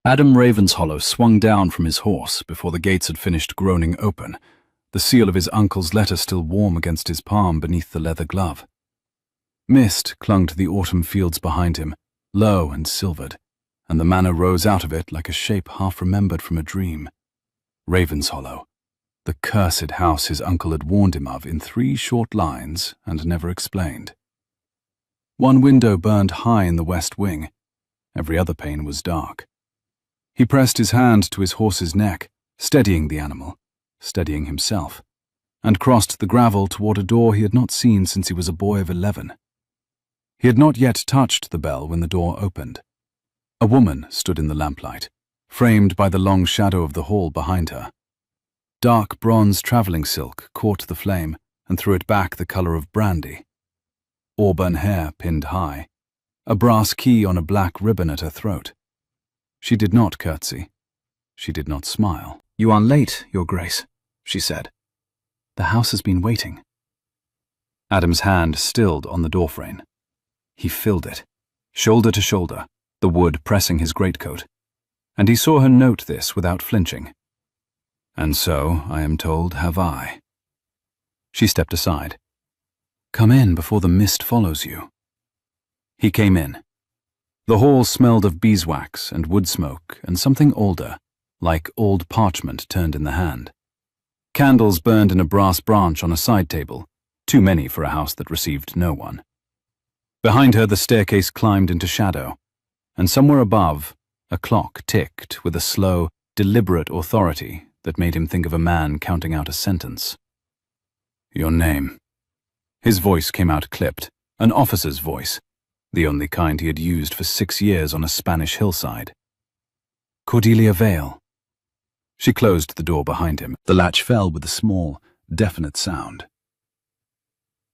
Adam Ravenshollow swung down from his horse before the gates had finished groaning open, the seal of his uncle's letter still warm against his palm beneath the leather glove. Mist clung to the autumn fields behind him, low and silvered, and the manor rose out of it like a shape half-remembered from a dream. Ravenshollow, the cursed house his uncle had warned him of in 3 short lines and never explained. One window burned high in the west wing. Every other pane was dark. He pressed his hand to his horse's neck, steadying the animal, steadying himself, and crossed the gravel toward a door he had not seen since he was a boy of 11. He had not yet touched the bell when the door opened. A woman stood in the lamplight, framed by the long shadow of the hall behind her. Dark bronze travelling silk caught the flame and threw it back the colour of brandy. Auburn hair pinned high, a brass key on a black ribbon at her throat. She did not curtsy. She did not smile. "You are late, Your Grace," she said. "The house has been waiting." Adam's hand stilled on the doorframe. He filled it, shoulder to shoulder, the wood pressing his greatcoat, and he saw her note this without flinching. "And so, I am told, have I." She stepped aside. "Come in before the mist follows you." He came in. The hall smelled of beeswax and wood smoke and something older, like old parchment turned in the hand. Candles burned in a brass branch on a side table, too many for a house that received no one. Behind her the staircase climbed into shadow, and somewhere above, a clock ticked with a slow, deliberate authority that made him think of a man counting out a sentence. "Your name." His voice came out clipped, an officer's voice, the only kind he had used for 6 years on a Spanish hillside. "Cordelia Vale." She closed the door behind him. The latch fell with a small, definite sound.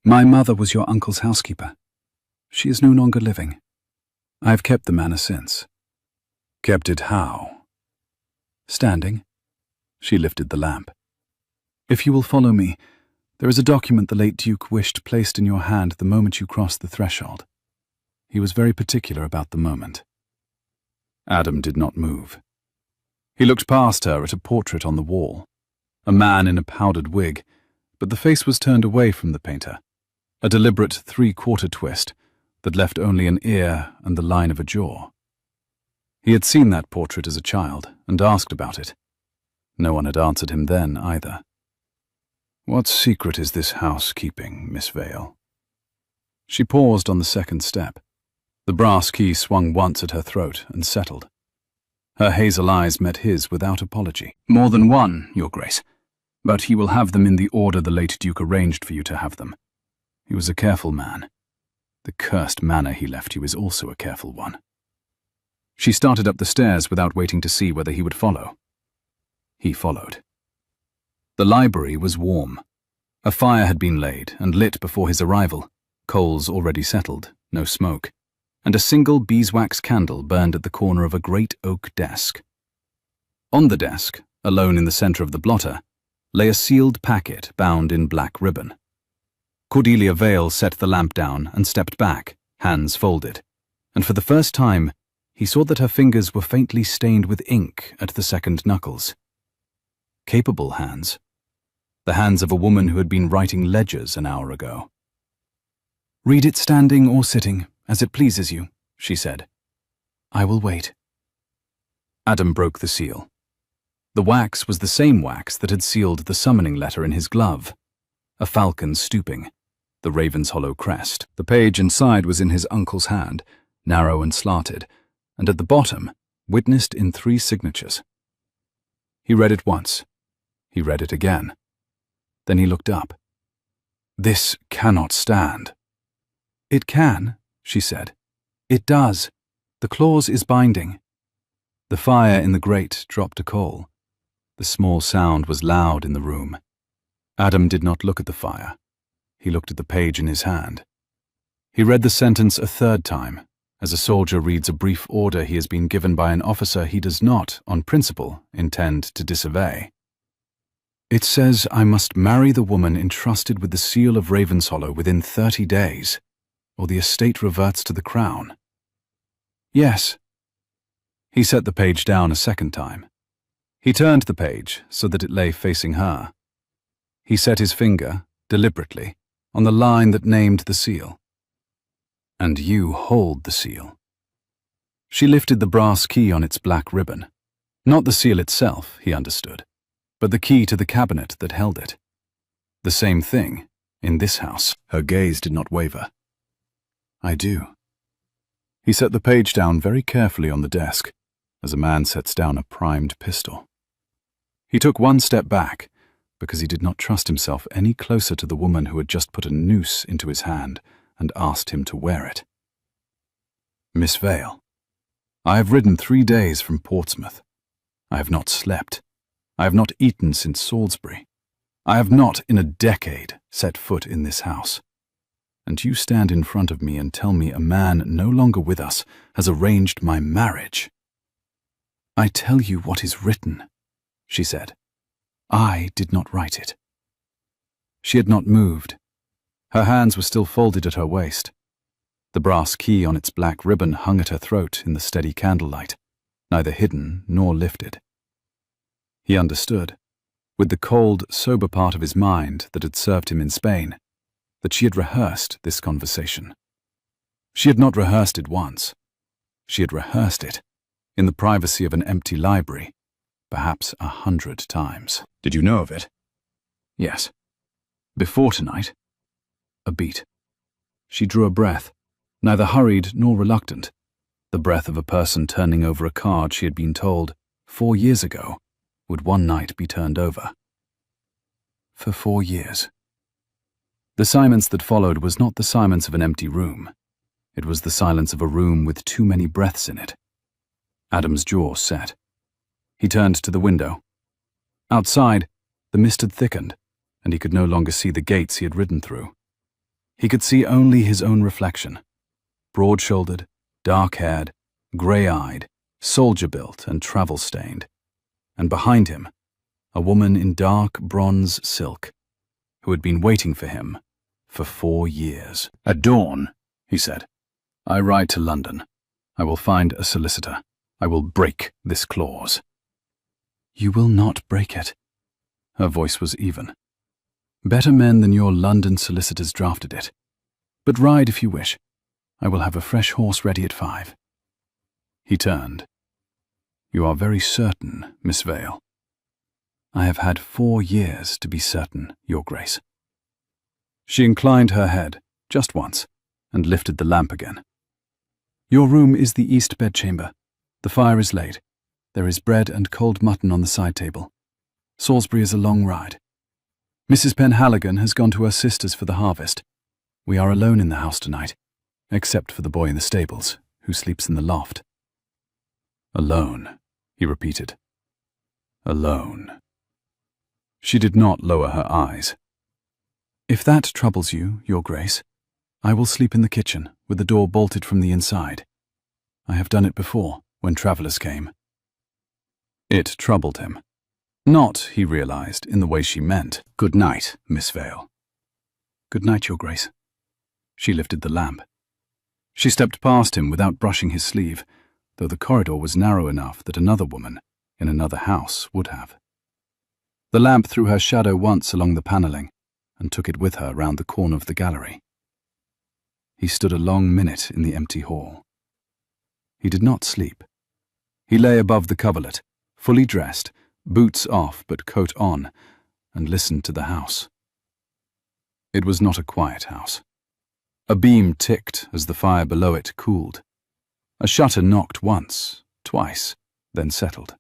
"My mother was your uncle's housekeeper. She is no longer living. I have kept the manor since." "Kept it how?" "Standing." She lifted the lamp. "If you will follow me, there is a document the late Duke wished placed in your hand the moment you crossed the threshold. He was very particular about the moment." Adam did not move. He looked past her at a portrait on the wall, a man in a powdered wig, but the face was turned away from the painter, a deliberate 3/4 twist that left only an ear and the line of a jaw. He had seen that portrait as a child and asked about it. No one had answered him then either. "What secret is this house keeping, Miss Vale?" She paused on the second step. The brass key swung once at her throat and settled. Her hazel eyes met his without apology. "More than one, Your Grace, but he will have them in the order the late Duke arranged for you to have them. He was a careful man. The cursed manor he left you is also a careful one." She started up the stairs without waiting to see whether he would follow. He followed. The library was warm. A fire had been laid and lit before his arrival, coals already settled, no smoke, and a single beeswax candle burned at the corner of a great oak desk. On the desk, alone in the center of the blotter, lay a sealed packet bound in black ribbon. Cordelia Vale set the lamp down and stepped back, hands folded, and for the first time he saw that her fingers were faintly stained with ink at the second knuckles. Capable hands. The hands of a woman who had been writing ledgers an hour ago. "Read it standing or sitting, as it pleases you," she said. "I will wait." Adam broke the seal. The wax was the same wax that had sealed the summoning letter in his glove. A falcon stooping, the Ravenshollow crest. The page inside was in his uncle's hand, narrow and slanted, and at the bottom, witnessed in 3 signatures. He read it once. He read it again. Then he looked up. "This cannot stand." "It can," she said. "It does. The clause is binding." The fire in the grate dropped a coal. The small sound was loud in the room. Adam did not look at the fire. He looked at the page in his hand. He read the sentence a 3rd time, as a soldier reads a brief order he has been given by an officer he does not, on principle, intend to disobey. "It says I must marry the woman entrusted with the seal of Ravenshollow within 30 days, or the estate reverts to the crown." "Yes." He set the page down a second time. He turned the page so that it lay facing her. He set his finger, deliberately, on the line that named the seal. "And you hold the seal." She lifted the brass key on its black ribbon. Not the seal itself, he understood, but the key to the cabinet that held it. The same thing, in this house. Her gaze did not waver. "I do." He set the page down very carefully on the desk, as a man sets down a primed pistol. He took one step back, because he did not trust himself any closer to the woman who had just put a noose into his hand and asked him to wear it. "Miss Vale, I have ridden 3 days from Portsmouth. I have not slept. I have not eaten since Salisbury. I have not, in a decade, set foot in this house. And you stand in front of me and tell me a man no longer with us has arranged my marriage." "I tell you what is written," she said. "I did not write it." She had not moved. Her hands were still folded at her waist. The brass key on its black ribbon hung at her throat in the steady candlelight, neither hidden nor lifted. He understood, with the cold, sober part of his mind that had served him in Spain, that she had rehearsed this conversation. She had not rehearsed it once. She had rehearsed it, in the privacy of an empty library, perhaps 100 times. "Did you know of it?" "Yes." "Before tonight?" A beat. She drew a breath, neither hurried nor reluctant, the breath of a person turning over a card she had been told, 4 years ago, would one night be turned over. For 4 years. The silence that followed was not the silence of an empty room. It was the silence of a room with too many breaths in it. Adam's jaw set. He turned to the window. Outside, the mist had thickened, and he could no longer see the gates he had ridden through. He could see only his own reflection, broad-shouldered, dark-haired, grey-eyed, soldier-built and travel-stained, and behind him, a woman in dark bronze silk, who had been waiting for him for 4 years. "At dawn," he said, "I ride to London. I will find a solicitor. I will break this clause." "You will not break it." Her voice was even. "Better men than your London solicitors drafted it. But ride if you wish. I will have a fresh horse ready at 5. He turned. "You are very certain, Miss Vale." "I have had 4 years to be certain, Your Grace." She inclined her head, just once, and lifted the lamp again. "Your room is the east bedchamber. The fire is laid. There is bread and cold mutton on the side table. Salisbury is a long ride. Mrs. Penhaligon has gone to her sister's for the harvest. We are alone in the house tonight, except for the boy in the stables, who sleeps in the loft." "Alone," he repeated. "Alone." She did not lower her eyes. "If that troubles you, Your Grace, I will sleep in the kitchen, with the door bolted from the inside. I have done it before, when travellers came." It troubled him. Not, he realized, in the way she meant. "Good night, Miss Vale." "Good night, Your Grace." She lifted the lamp. She stepped past him without brushing his sleeve, though the corridor was narrow enough that another woman, in another house, would have. The lamp threw her shadow once along the panelling, and took it with her round the corner of the gallery. He stood a long minute in the empty hall. He did not sleep. He lay above the coverlet, fully dressed, boots off but coat on, and listened to the house. It was not a quiet house. A beam ticked as the fire below it cooled. A shutter knocked once, twice, then settled.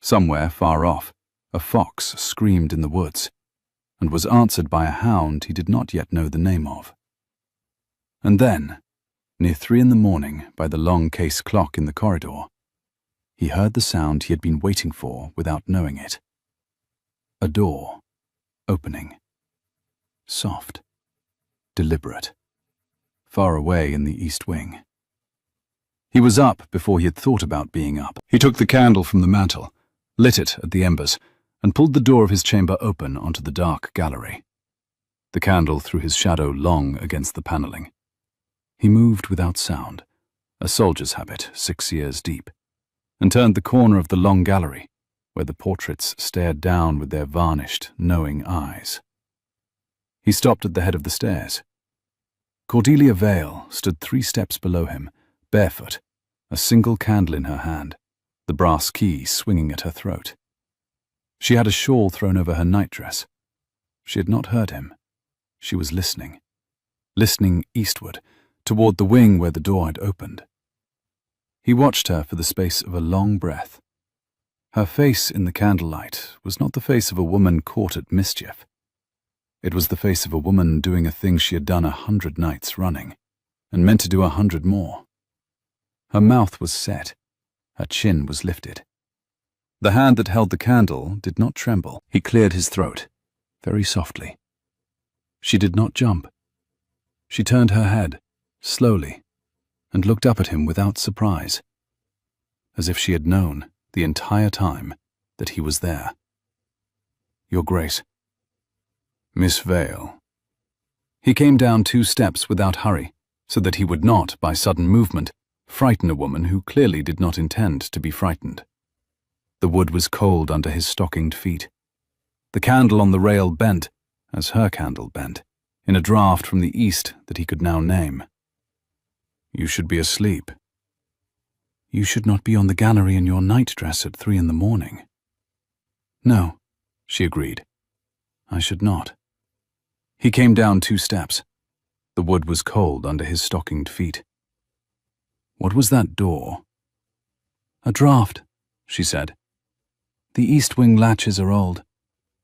Somewhere far off, a fox screamed in the woods, and was answered by a hound he did not yet know the name of. And then, near 3 in the morning by the long case clock in the corridor, he heard the sound he had been waiting for without knowing it. A door, opening. Soft, deliberate, far away in the east wing. He was up before he had thought about being up. He took the candle from the mantel, lit it at the embers, and pulled the door of his chamber open onto the dark gallery. The candle threw his shadow long against the panelling. He moved without sound, a soldier's habit 6 years deep. and turned the corner of the long gallery, where the portraits stared down with their varnished, knowing eyes. He stopped at the head of the stairs. Cordelia Vale stood 3 steps below him, barefoot, a single candle in her hand, the brass key swinging at her throat. She had a shawl thrown over her nightdress. She had not heard him. She was listening eastward, toward the wing where the door had opened. He watched her for the space of a long breath. Her face in the candlelight was not the face of a woman caught at mischief. It was the face of a woman doing a thing she had done 100 nights running, and meant to do 100 more. Her mouth was set. Her chin was lifted. The hand that held the candle did not tremble. He cleared his throat, very softly. She did not jump. She turned her head, slowly, and looked up at him without surprise, as if she had known the entire time that he was there. "Your Grace." "Miss Vale." He came down 2 steps without hurry, so that he would not, by sudden movement, frighten a woman who clearly did not intend to be frightened. The wood was cold under his stockinged feet. The candle on the rail bent, as her candle bent, in a draught from the east that he could now name. "You should be asleep." "You should not be on the gallery in your nightdress at 3 in the morning." "No," she agreed. "I should not." He came down 2 steps. The wood was cold under his stockinged feet. "What was that door?" "A draught," she said. "The east wing latches are old.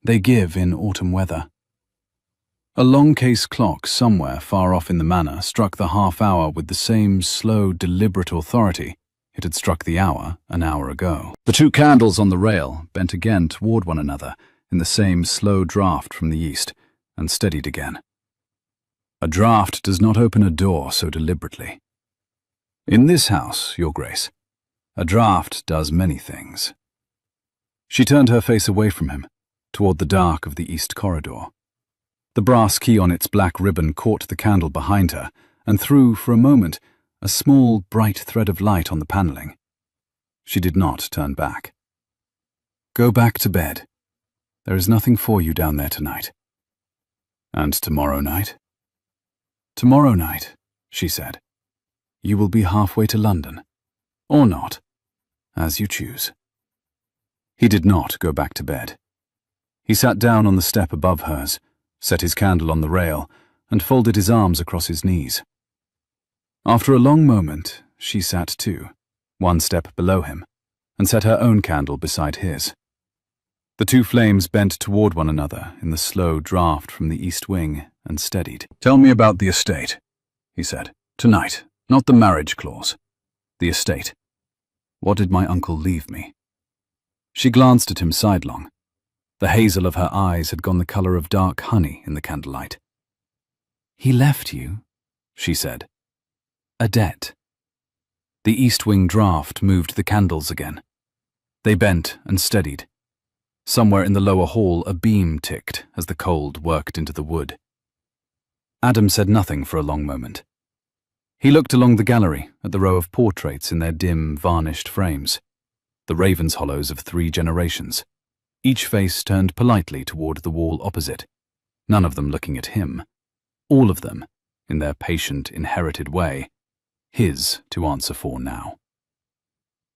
They give in autumn weather." A long case clock somewhere far off in the manor struck the half-hour with the same slow, deliberate authority it had struck the hour an hour ago. The 2 candles on the rail bent again toward one another in the same slow draught from the east, and steadied again. A draught does not open a door so deliberately. In this house, Your Grace, a draught does many things. She turned her face away from him, toward the dark of the east corridor. The brass key on its black ribbon caught the candle behind her and threw, for a moment, a small, bright thread of light on the panelling. She did not turn back. "Go back to bed. There is nothing for you down there tonight." "And tomorrow night?" "Tomorrow night," she said, "you will be halfway to London. Or not, as you choose." He did not go back to bed. He sat down on the step above hers, set his candle on the rail, and folded his arms across his knees. After a long moment, she sat too, 1 step below him, and set her own candle beside his. The 2 flames bent toward one another in the slow draught from the east wing and steadied. "Tell me about the estate," he said. "Tonight, not the marriage clause. The estate. What did my uncle leave me?" She glanced at him sidelong. The hazel of her eyes had gone the color of dark honey in the candlelight. "He left you," she said, "a debt." The east wing draught moved the candles again. They bent and steadied. Somewhere in the lower hall a beam ticked as the cold worked into the wood. Adam said nothing for a long moment. He looked along the gallery at the row of portraits in their dim, varnished frames, the ravens' hollows of 3 generations, each face turned politely toward the wall opposite, none of them looking at him, all of them, in their patient, inherited way, his to answer for now.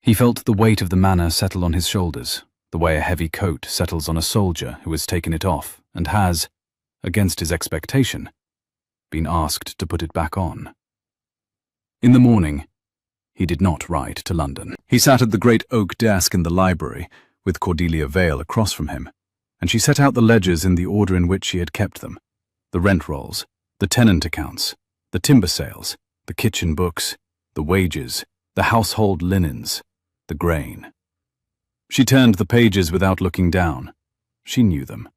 He felt the weight of the manor settle on his shoulders, the way a heavy coat settles on a soldier who has taken it off and has, against his expectation, been asked to put it back on. In the morning, he did not ride to London. He sat at the great oak desk in the library, with Cordelia Vale across from him, and she set out the ledgers in the order in which she had kept them: the rent rolls, the tenant accounts, the timber sales, the kitchen books, the wages, the household linens, the grain. She turned the pages without looking down. She knew them.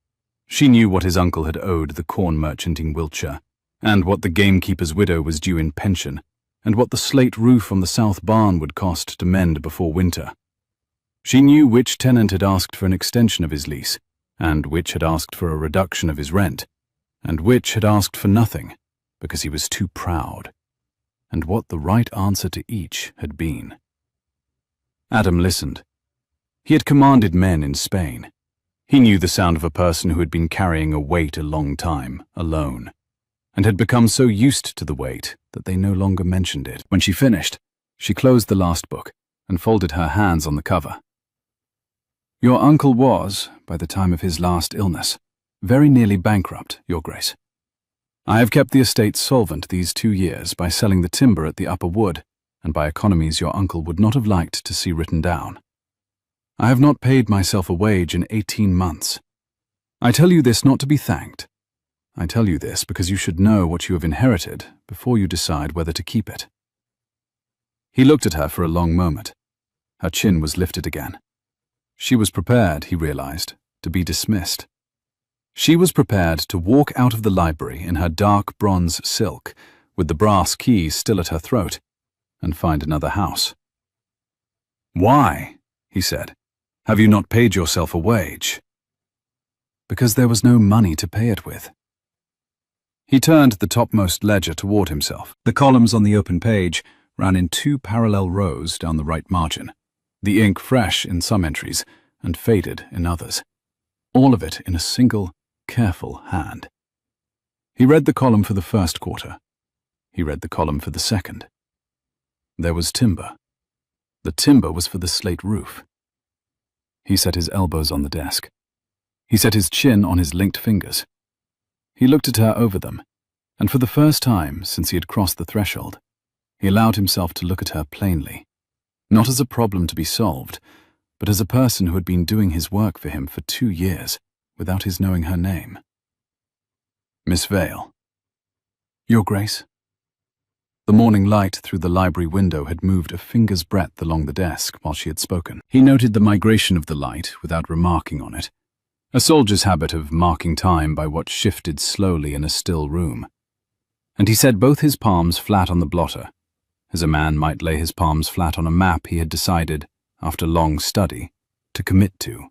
She knew what his uncle had owed the corn merchant in Wiltshire, and what the gamekeeper's widow was due in pension, and what the slate roof on the south barn would cost to mend before winter. She knew which tenant had asked for an extension of his lease, and which had asked for a reduction of his rent, and which had asked for nothing, because he was too proud, and what the right answer to each had been. Adam listened. He had commanded men in Spain. He knew the sound of a person who had been carrying a weight a long time, alone, and had become so used to the weight that they no longer mentioned it. When she finished, she closed the last book and folded her hands on the cover. Your uncle was, by the time of his last illness, very nearly bankrupt, Your Grace. I have kept the estate solvent these 2 years by selling the timber at the upper wood and by economies your uncle would not have liked to see written down. I have not paid myself a wage in 18 months. I tell you this not to be thanked. I tell you this because you should know what you have inherited before you decide whether to keep it. He looked at her for a long moment. Her chin was lifted again. She was prepared, he realized, to be dismissed. She was prepared to walk out of the library in her dark bronze silk, with the brass key still at her throat, and find another house. Why, he said, have you not paid yourself a wage? Because there was no money to pay it with. He turned the topmost ledger toward himself. The columns on the open page ran in 2 parallel rows down the right margin, the ink fresh in some entries and faded in others, all of it in a single, careful hand. He read the column for the first quarter. He read the column for the second. There was timber. The timber was for the slate roof. He set his elbows on the desk. He set his chin on his linked fingers. He looked at her over them, and for the first time since he had crossed the threshold, he allowed himself to look at her plainly, not as a problem to be solved, but as a person who had been doing his work for him for 2 years without his knowing her name. Miss Vale. Your Grace. The morning light through the library window had moved a finger's breadth along the desk while she had spoken. He noted the migration of the light without remarking on it, a soldier's habit of marking time by what shifted slowly in a still room. And he set both his palms flat on the blotter, as a man might lay his palms flat on a map he had decided, after long study, to commit to.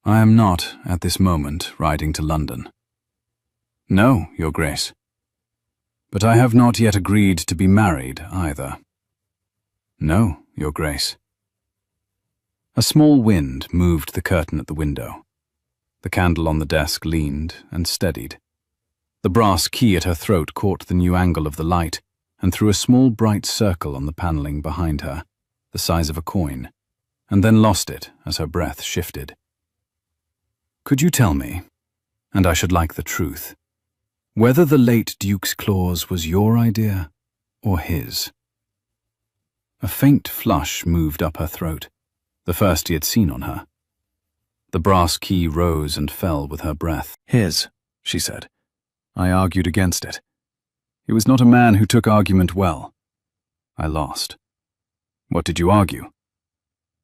I am not, at this moment, riding to London. No, Your Grace. But I have not yet agreed to be married, either. No, Your Grace. A small wind moved the curtain at the window. The candle on the desk leaned and steadied. The brass key at her throat caught the new angle of the light and threw a small bright circle on the paneling behind her, the size of a coin, and then lost it as her breath shifted. Could you tell me, and I should like the truth, whether the late Duke's clause was your idea or his? A faint flush moved up her throat, the first he had seen on her. The brass key rose and fell with her breath. His, she said. I argued against it. He was not a man who took argument well. I lost. What did you argue?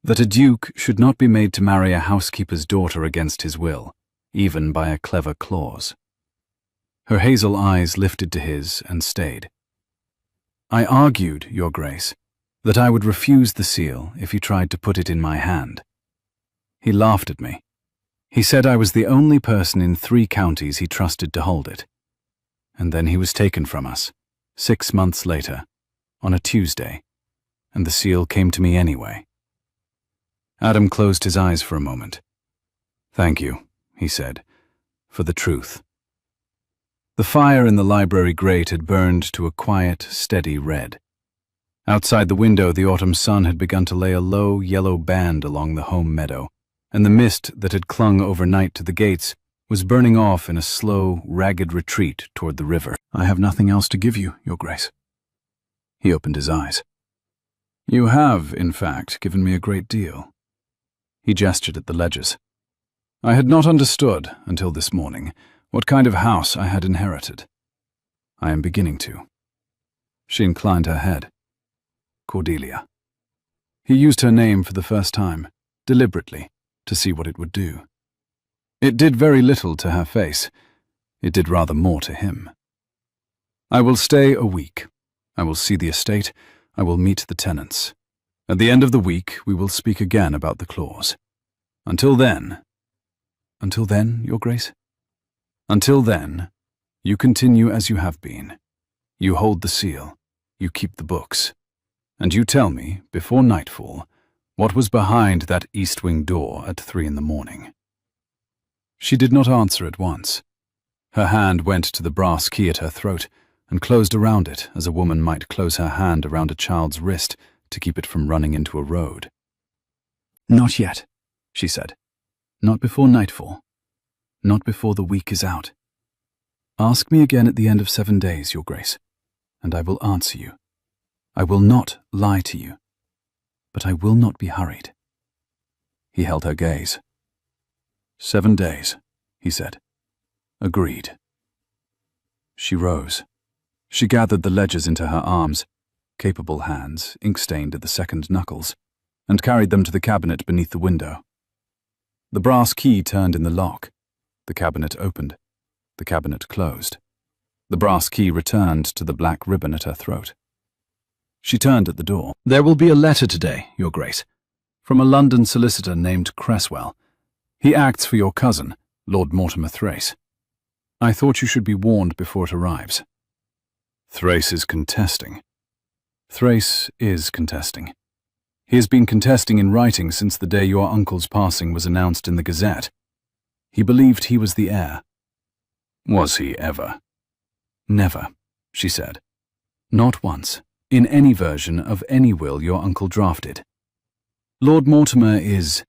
That a duke should not be made to marry a housekeeper's daughter against his will, even by a clever clause. Her hazel eyes lifted to his and stayed. I argued, Your Grace, that I would refuse the seal if he tried to put it in my hand. He laughed at me. He said I was the only person in 3 counties he trusted to hold it. And then he was taken from us, 6 months later, on a Tuesday, and the seal came to me anyway. Adam closed his eyes for a moment. Thank you, he said, for the truth. The fire in the library grate had burned to a quiet, steady red. Outside the window, the autumn sun had begun to lay a low, yellow band along the home meadow, and the mist that had clung overnight to the gates was burning off in a slow, ragged retreat toward the river. I have nothing else to give you, Your Grace. He opened his eyes. You have, in fact, given me a great deal. He gestured at the ledgers. I had not understood, until this morning, what kind of house I had inherited. I am beginning to. She inclined her head. Cordelia. He used her name for the first time, deliberately, to see what it would do. It did very little to her face. It did rather more to him. I will stay a week. I will see the estate. I will meet the tenants. At the end of the week, we will speak again about the clause. Until then, Your Grace? Until then, you continue as you have been. You hold the seal. You keep the books. And you tell me, before nightfall, what was behind that east wing door at 3 in the morning." She did not answer at once. Her hand went to the brass key at her throat and closed around it as a woman might close her hand around a child's wrist to keep it from running into a road. "Not yet," she said. "Not before nightfall. Not before the week is out. Ask me again at the end of 7 days, Your Grace, and I will answer you. I will not lie to you, but I will not be hurried." He held her gaze. 7 days, he said. Agreed. She rose. She gathered the ledgers into her arms, capable hands, ink-stained at the second knuckles, and carried them to the cabinet beneath the window. The brass key turned in the lock. The cabinet opened. The cabinet closed. The brass key returned to the black ribbon at her throat. She turned at the door. "There will be a letter today, Your Grace, from a London solicitor named Cresswell. He acts for your cousin, Lord Mortimer Thrace. I thought you should be warned before it arrives." Thrace is contesting. Thrace is contesting. He has been contesting in writing since the day your uncle's passing was announced in the Gazette. He believed he was the heir. Was he ever? Never, she said. Not once, in any version of any will your uncle drafted. Lord Mortimer is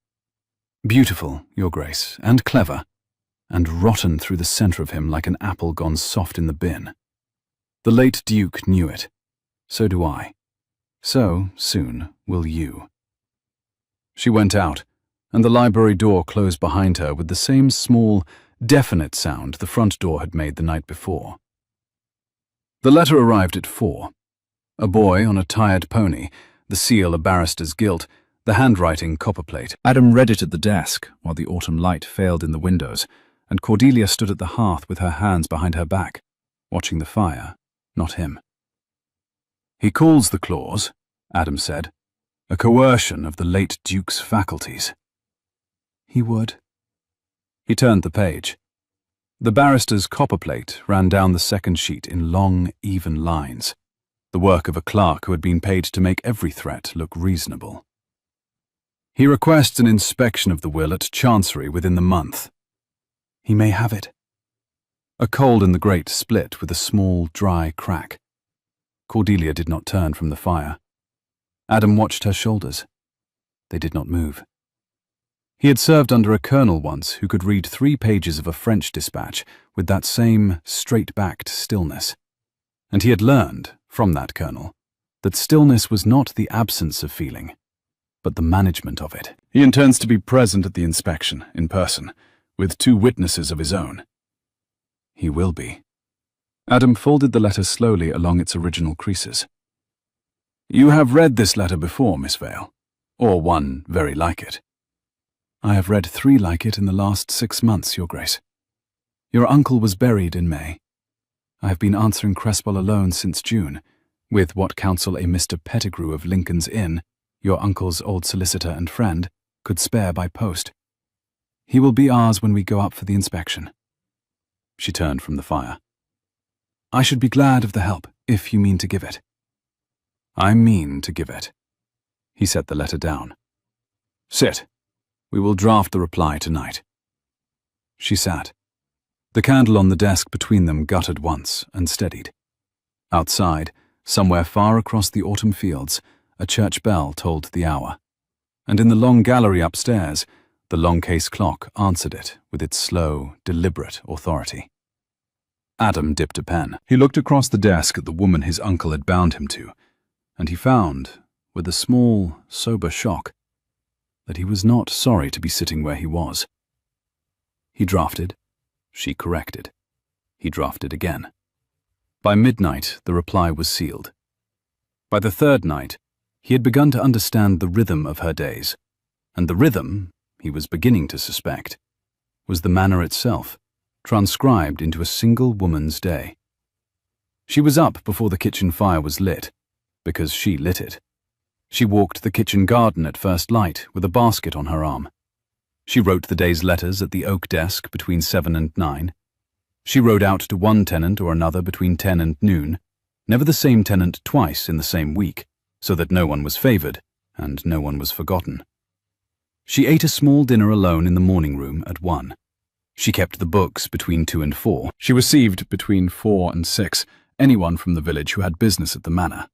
beautiful, Your Grace, and clever, and rotten through the centre of him like an apple gone soft in the bin. The late Duke knew it. So do I. So, soon, will you. She went out, and the library door closed behind her with the same small, definite sound the front door had made the night before. The letter arrived at 4. A boy on a tired pony, the seal a barrister's gilt, the handwriting copperplate. Adam read it at the desk while the autumn light failed in the windows, and Cordelia stood at the hearth with her hands behind her back, watching the fire, not him. "He calls the clause," Adam said, "a coercion of the late Duke's faculties." He would. He turned the page. The barrister's copperplate ran down the second sheet in long, even lines, the work of a clerk who had been paid to make every threat look reasonable. "He requests an inspection of the will at Chancery within the month. He may have it." A coal in the grate split with a small, dry crack. Cordelia did not turn from the fire. Adam watched her shoulders. They did not move. He had served under a colonel once who could read 3 pages of a French dispatch with that same straight-backed stillness. And he had learned, from that colonel, that stillness was not the absence of feeling, but the management of it. He intends to be present at the inspection, in person, with 2 witnesses of his own. He will be. Adam folded the letter slowly along its original creases. "You have read this letter before, Miss Vale, or one very like it." "I have read 3 like it in the last 6 months, Your Grace. Your uncle was buried in May. I have been answering Cresswell alone since June, with what counsel a Mr. Pettigrew of Lincoln's Inn, your uncle's old solicitor and friend, could spare by post. He will be ours when we go up for the inspection." She turned from the fire. "I should be glad of the help, if you mean to give it." "I mean to give it." He set the letter down. "Sit. We will draft the reply tonight." She sat. The candle on the desk between them guttered once and steadied. Outside, somewhere far across the autumn fields, a church bell tolled the hour. And in the long gallery upstairs, the long case clock answered it with its slow, deliberate authority. Adam dipped a pen. He looked across the desk at the woman his uncle had bound him to, and he found, with a small, sober shock, that he was not sorry to be sitting where he was. He drafted. She corrected. He drafted again. By midnight, the reply was sealed. By the 3rd night, he had begun to understand the rhythm of her days, and the rhythm, he was beginning to suspect, was the manor itself, transcribed into a single woman's day. She was up before the kitchen fire was lit, because she lit it. She walked the kitchen garden at first light with a basket on her arm. She wrote the day's letters at the oak desk between 7 and 9. She rode out to one tenant or another between 10 and noon, never the same tenant twice in the same week, so that no one was favored and no one was forgotten. She ate a small dinner alone in the morning room at 1. She kept the books between 2 and 4. She received between 4 and 6 anyone from the village who had business at the manor: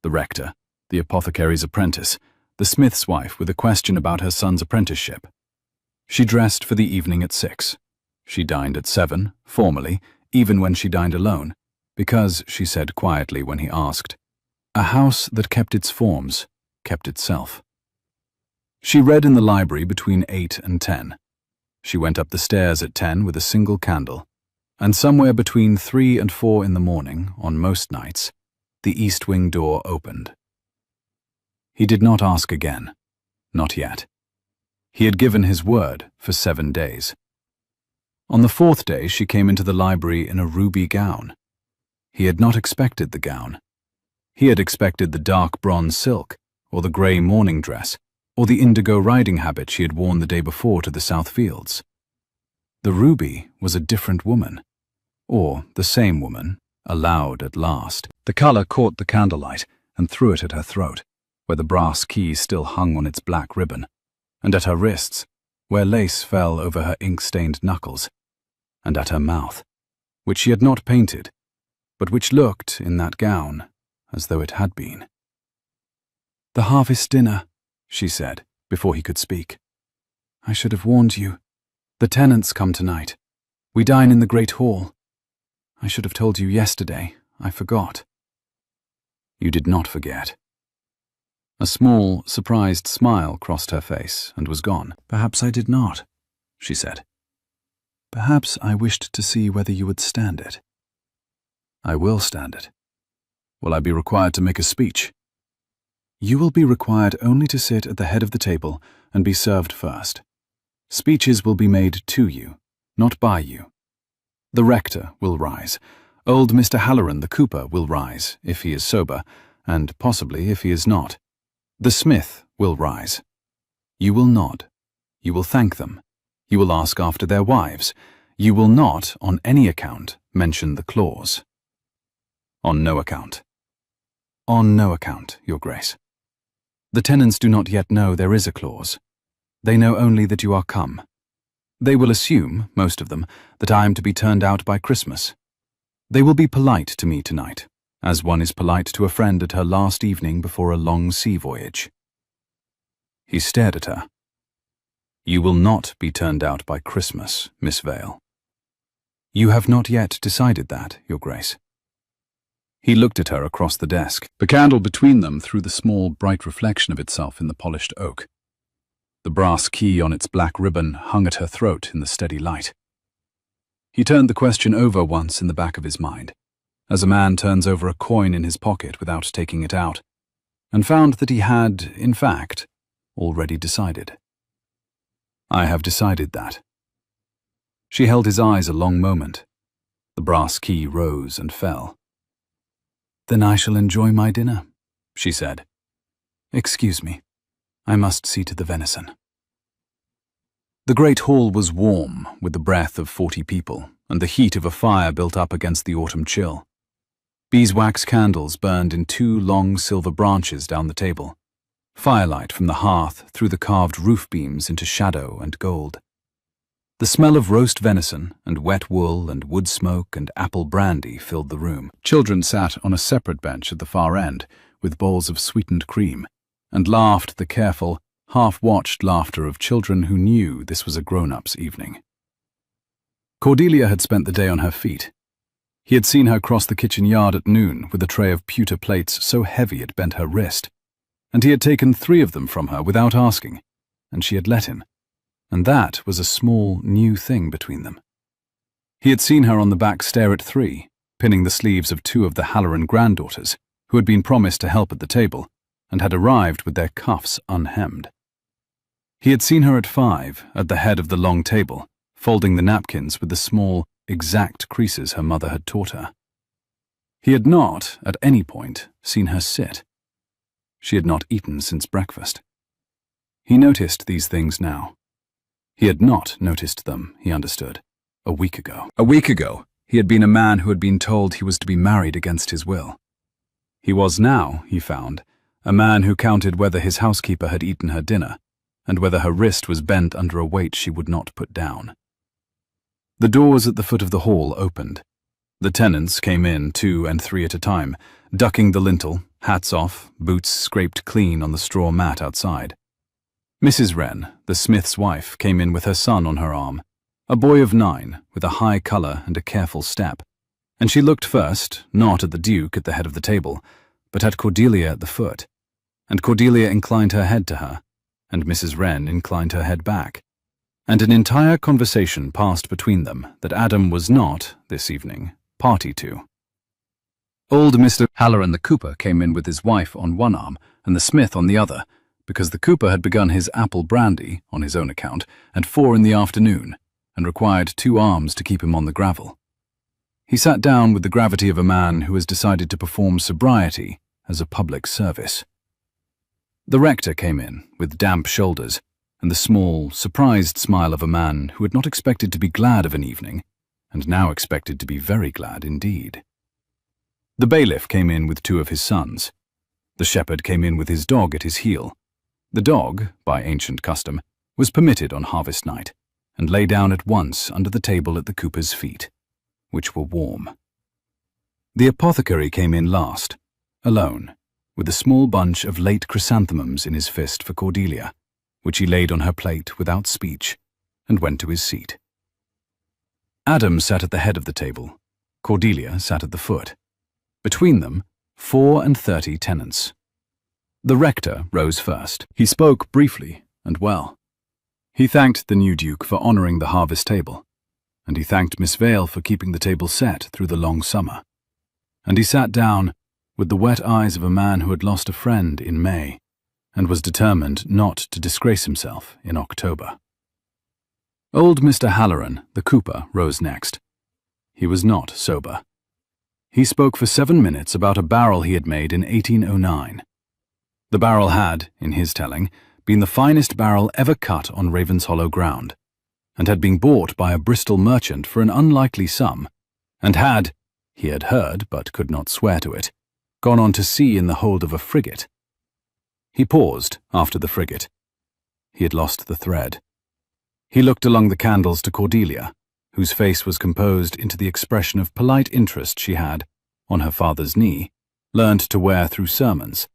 the rector, the apothecary's apprentice, the smith's wife with a question about her son's apprenticeship. She dressed for the evening at 6. She dined at 7, formally, even when she dined alone, because, she said quietly when he asked, a house that kept its forms, kept itself. She read in the library between 8 and 10. She went up the stairs at 10 with a single candle, and somewhere between 3 and 4 in the morning, on most nights, the east wing door opened. He did not ask again. Not yet. He had given his word for 7 days. On the 4th day she came into the library in a ruby gown. He had not expected the gown. He had expected the dark bronze silk, or the grey morning dress, or the indigo riding habit she had worn the day before to the South Fields. The ruby was a different woman, or the same woman, allowed at last. The colour caught the candlelight and threw it at her throat, where the brass key still hung on its black ribbon, and at her wrists, where lace fell over her ink-stained knuckles, and at her mouth, which she had not painted, but which looked, in that gown, as though it had been. "The harvest dinner," she said, before he could speak. "I should have warned you. The tenants come tonight. We dine in the great hall. I should have told you yesterday. I forgot." You did not forget. A small, surprised smile crossed her face and was gone. "Perhaps I did not," she said. "Perhaps I wished to see whether you would stand it." "I will stand it. Will I be required to make a speech?" "You will be required only to sit at the head of the table and be served first. Speeches will be made to you, not by you. The rector will rise. Old Mr. Halloran, the cooper, will rise, if he is sober, and possibly if he is not. The smith will rise. You will nod. You will thank them. You will ask after their wives. You will not, on any account, mention the clause." "On no account." "On no account, Your Grace. The tenants do not yet know there is a clause. They know only that you are come. They will assume, most of them, that I am to be turned out by Christmas. They will be polite to me tonight, as one is polite to a friend at her last evening before a long sea voyage." He stared at her. "You will not be turned out by Christmas, Miss Vale." "You have not yet decided that, Your Grace." He looked at her across the desk. The candle between them threw the small, bright reflection of itself in the polished oak. The brass key on its black ribbon hung at her throat in the steady light. He turned the question over once in the back of his mind, as a man turns over a coin in his pocket without taking it out, and found that he had, in fact, already decided. "I have decided that." She held his eyes a long moment. The brass key rose and fell. "Then I shall enjoy my dinner," she said. "Excuse me. I must see to the venison." The great hall was warm with the breath of 40 people and the heat of a fire built up against the autumn chill. Beeswax candles burned in 2 long silver branches down the table. Firelight from the hearth threw the carved roof beams into shadow and gold. The smell of roast venison and wet wool and wood smoke and apple brandy filled the room. Children sat on a separate bench at the far end with bowls of sweetened cream, and laughed the careful, half-watched laughter of children who knew this was a grown-up's evening. Cordelia had spent the day on her feet. He had seen her cross the kitchen yard at noon with a tray of pewter plates so heavy it bent her wrist, and he had taken 3 of them from her without asking, and she had let him, and that was a small, new thing between them. He had seen her on the back stair at 3, pinning the sleeves of 2 of the Halloran granddaughters, who had been promised to help at the table, and had arrived with their cuffs unhemmed. He had seen her at 5, at the head of the long table, folding the napkins with the small, exact creases her mother had taught her. He had not, at any point, seen her sit. She had not eaten since breakfast. He noticed these things now. He had not noticed them, he understood, a week ago. A week ago, he had been a man who had been told he was to be married against his will. He was now, he found, a man who counted whether his housekeeper had eaten her dinner, and whether her wrist was bent under a weight she would not put down. The doors at the foot of the hall opened. The tenants came in 2 and 3 at a time, ducking the lintel, hats off, boots scraped clean on the straw mat outside. Mrs. Wren, the smith's wife, came in with her son on her arm, a boy of 9, with a high colour and a careful step, and she looked first, not at the Duke at the head of the table, but at Cordelia at the foot, and Cordelia inclined her head to her, and Mrs. Wren inclined her head back, and an entire conversation passed between them that Adam was not, this evening, party to. Old Mr. Halloran the cooper came in with his wife on one arm and the smith on the other, because the cooper had begun his apple brandy, on his own account, at 4 in the afternoon, and required 2 arms to keep him on the gravel. He sat down with the gravity of a man who has decided to perform sobriety as a public service. The rector came in, with damp shoulders, and the small, surprised smile of a man who had not expected to be glad of an evening, and now expected to be very glad indeed. The bailiff came in with 2 of his sons. The shepherd came in with his dog at his heel. The dog, by ancient custom, was permitted on harvest night, and lay down at once under the table at the cooper's feet, which were warm. The apothecary came in last, alone, with a small bunch of late chrysanthemums in his fist for Cordelia, which he laid on her plate without speech, and went to his seat. Adam sat at the head of the table. Cordelia sat at the foot. Between them, 34 tenants. The rector rose first. He spoke briefly and well. He thanked the new Duke for honouring the harvest table, and he thanked Miss Vale for keeping the table set through the long summer. And he sat down with the wet eyes of a man who had lost a friend in May, and was determined not to disgrace himself in October. Old Mr. Halloran, the cooper, rose next. He was not sober. He spoke for 7 minutes about a barrel he had made in 1809. The barrel had, in his telling, been the finest barrel ever cut on Ravenshollow ground, and had been bought by a Bristol merchant for an unlikely sum, and had, he had heard but could not swear to it, gone on to sea in the hold of a frigate. He paused after the frigate. He had lost the thread. He looked along the candles to Cordelia, whose face was composed into the expression of polite interest she had, on her father's knee, learned to wear through sermons,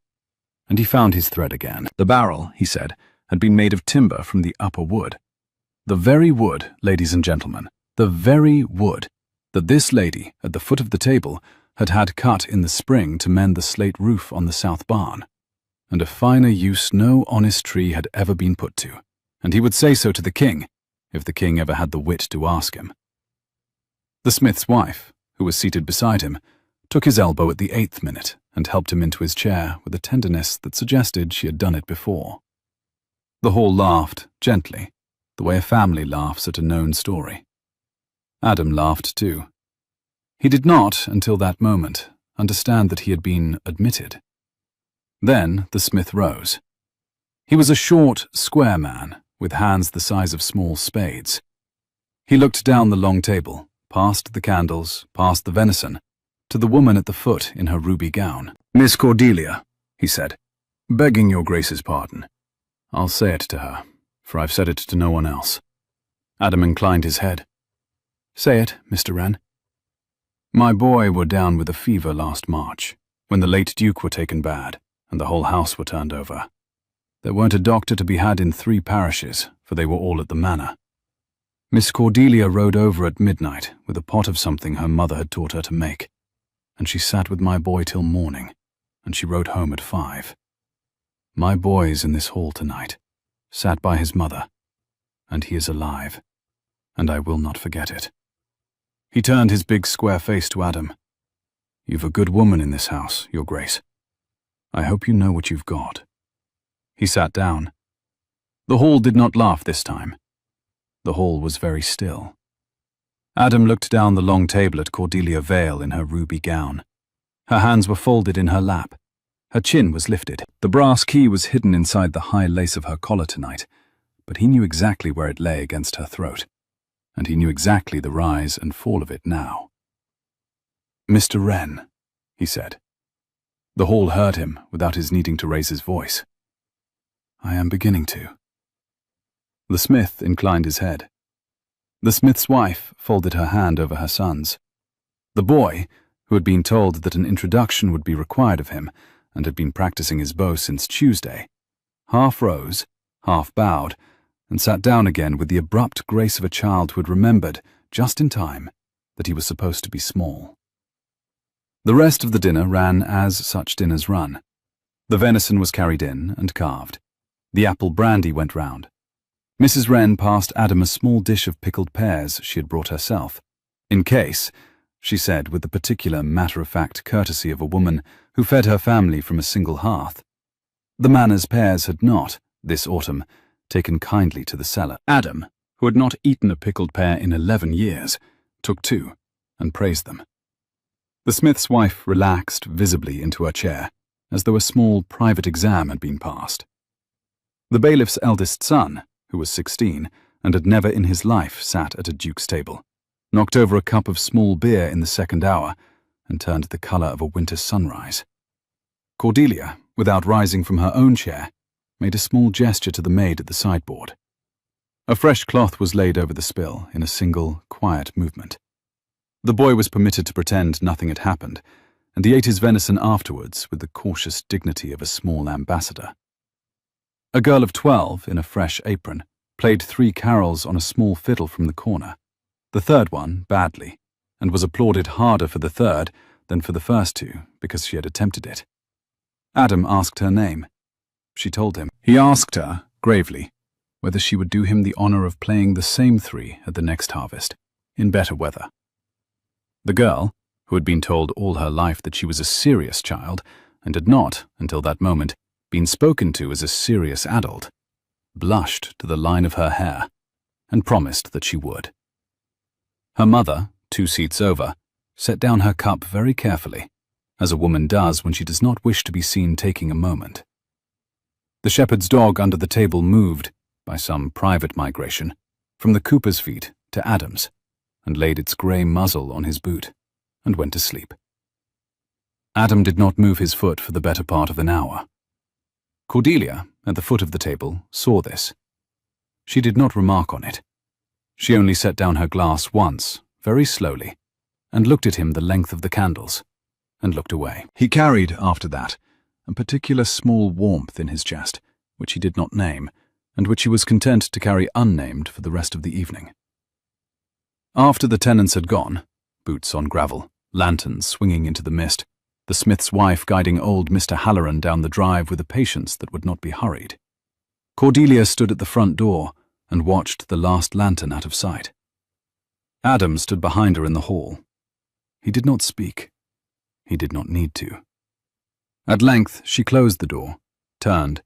and he found his thread again. The barrel, he said, had been made of timber from the upper wood. The very wood, ladies and gentlemen, the very wood that this lady, at the foot of the table, had had cut in the spring to mend the slate roof on the south barn, and a finer use no honest tree had ever been put to, and he would say so to the king, if the king ever had the wit to ask him. The smith's wife, who was seated beside him, took his elbow at the 8th minute and helped him into his chair with a tenderness that suggested she had done it before. The hall laughed, gently, the way a family laughs at a known story. Adam laughed too. He did not, until that moment, understand that he had been admitted. Then the smith rose. He was a short, square man, with hands the size of small spades. He looked down the long table, past the candles, past the venison, to the woman at the foot in her ruby gown. "Miss Cordelia," he said, "begging your grace's pardon. I'll say it to her, for I've said it to no one else." Adam inclined his head. "Say it, Mr. Wren." "My boy were down with a fever last March, when the late Duke were taken bad, and the whole house were turned over. There weren't a doctor to be had in 3 parishes, for they were all at the Manor. Miss Cordelia rode over at midnight with a pot of something her mother had taught her to make, and she sat with my boy till morning, and she rode home at 5. My boy's in this hall tonight, sat by his mother, and he is alive, and I will not forget it." He turned his big square face to Adam. "You've a good woman in this house, your grace. I hope you know what you've got." He sat down. The hall did not laugh this time. The hall was very still. Adam looked down the long table at Cordelia Vale in her ruby gown. Her hands were folded in her lap. Her chin was lifted. The brass key was hidden inside the high lace of her collar tonight, but he knew exactly where it lay against her throat, and he knew exactly the rise and fall of it now. "Mr. Wren," he said. The hall heard him without his needing to raise his voice. I am beginning to. The smith inclined his head. The smith's wife folded her hand over her son's. The boy, who had been told that an introduction would be required of him and had been practicing his bow since Tuesday, half rose, half bowed, and sat down again with the abrupt grace of a child who had remembered, just in time, that he was supposed to be small. The rest of the dinner ran as such dinners run. The venison was carried in and carved. The apple brandy went round. Mrs. Wren passed Adam a small dish of pickled pears she had brought herself, in case, she said with the particular matter-of-fact courtesy of a woman who fed her family from a single hearth. The Manor's pears had not, this autumn, taken kindly to the cellar. Adam, who had not eaten a pickled pear in 11 years, took two and praised them. The smith's wife relaxed visibly into her chair, as though a small private exam had been passed. The bailiff's eldest son, who was 16 and had never in his life sat at a duke's table, knocked over a cup of small beer in the second hour and turned the colour of a winter sunrise. Cordelia, without rising from her own chair, made a small gesture to the maid at the sideboard. A fresh cloth was laid over the spill in a single, quiet movement. The boy was permitted to pretend nothing had happened, and he ate his venison afterwards with the cautious dignity of a small ambassador. A girl of 12, in a fresh apron, played 3 carols on a small fiddle from the corner, the third one badly, and was applauded harder for the third than for the first 2 because she had attempted it. Adam asked her name. She told him. He asked her, gravely, whether she would do him the honour of playing the same 3 at the next harvest, in better weather. The girl, who had been told all her life that she was a serious child, and had not, until that moment, been spoken to as a serious adult, blushed to the line of her hair, and promised that she would. Her mother, 2 seats over, set down her cup very carefully, as a woman does when she does not wish to be seen taking a moment. The shepherd's dog under the table moved, by some private migration, from the cooper's feet to Adam's, and laid its grey muzzle on his boot, and went to sleep. Adam did not move his foot for the better part of an hour. Cordelia, at the foot of the table, saw this. She did not remark on it. She only set down her glass once, very slowly, and looked at him the length of the candles, and looked away. He carried, after that, a particular small warmth in his chest, which he did not name, and which he was content to carry unnamed for the rest of the evening. After the tenants had gone, boots on gravel, lanterns swinging into the mist, the smith's wife guiding old Mr. Halloran down the drive with a patience that would not be hurried, Cordelia stood at the front door and watched the last lantern out of sight. Adam stood behind her in the hall. He did not speak. He did not need to. At length she closed the door, turned,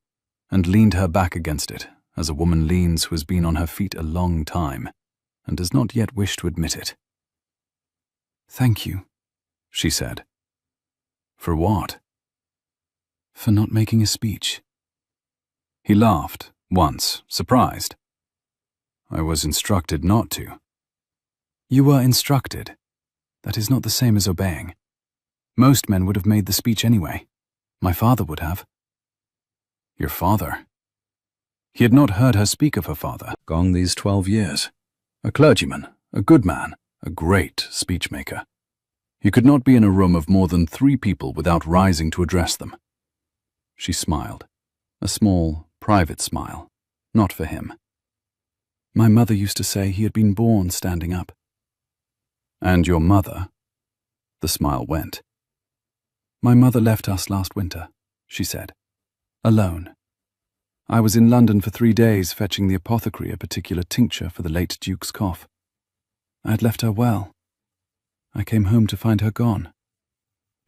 and leaned her back against it, as a woman leans who has been on her feet a long time, and does not yet wish to admit it. "Thank you," she said. "For what?" "For not making a speech." He laughed, once, surprised. "I was instructed not to." "You were instructed. That is not the same as obeying. Most men would have made the speech anyway. My father would have." "Your father?" He had not heard her speak of her father, gone these 12 years. A clergyman, a good man, a great speechmaker. He could not be in a room of more than 3 people without rising to address them. She smiled, a small, private smile, not for him. "My mother used to say he had been born standing up." "And your mother?" The smile went. "My mother left us last winter," she said, "alone. I was in London for 3 days fetching the apothecary a particular tincture for the late Duke's cough. I had left her well. I came home to find her gone.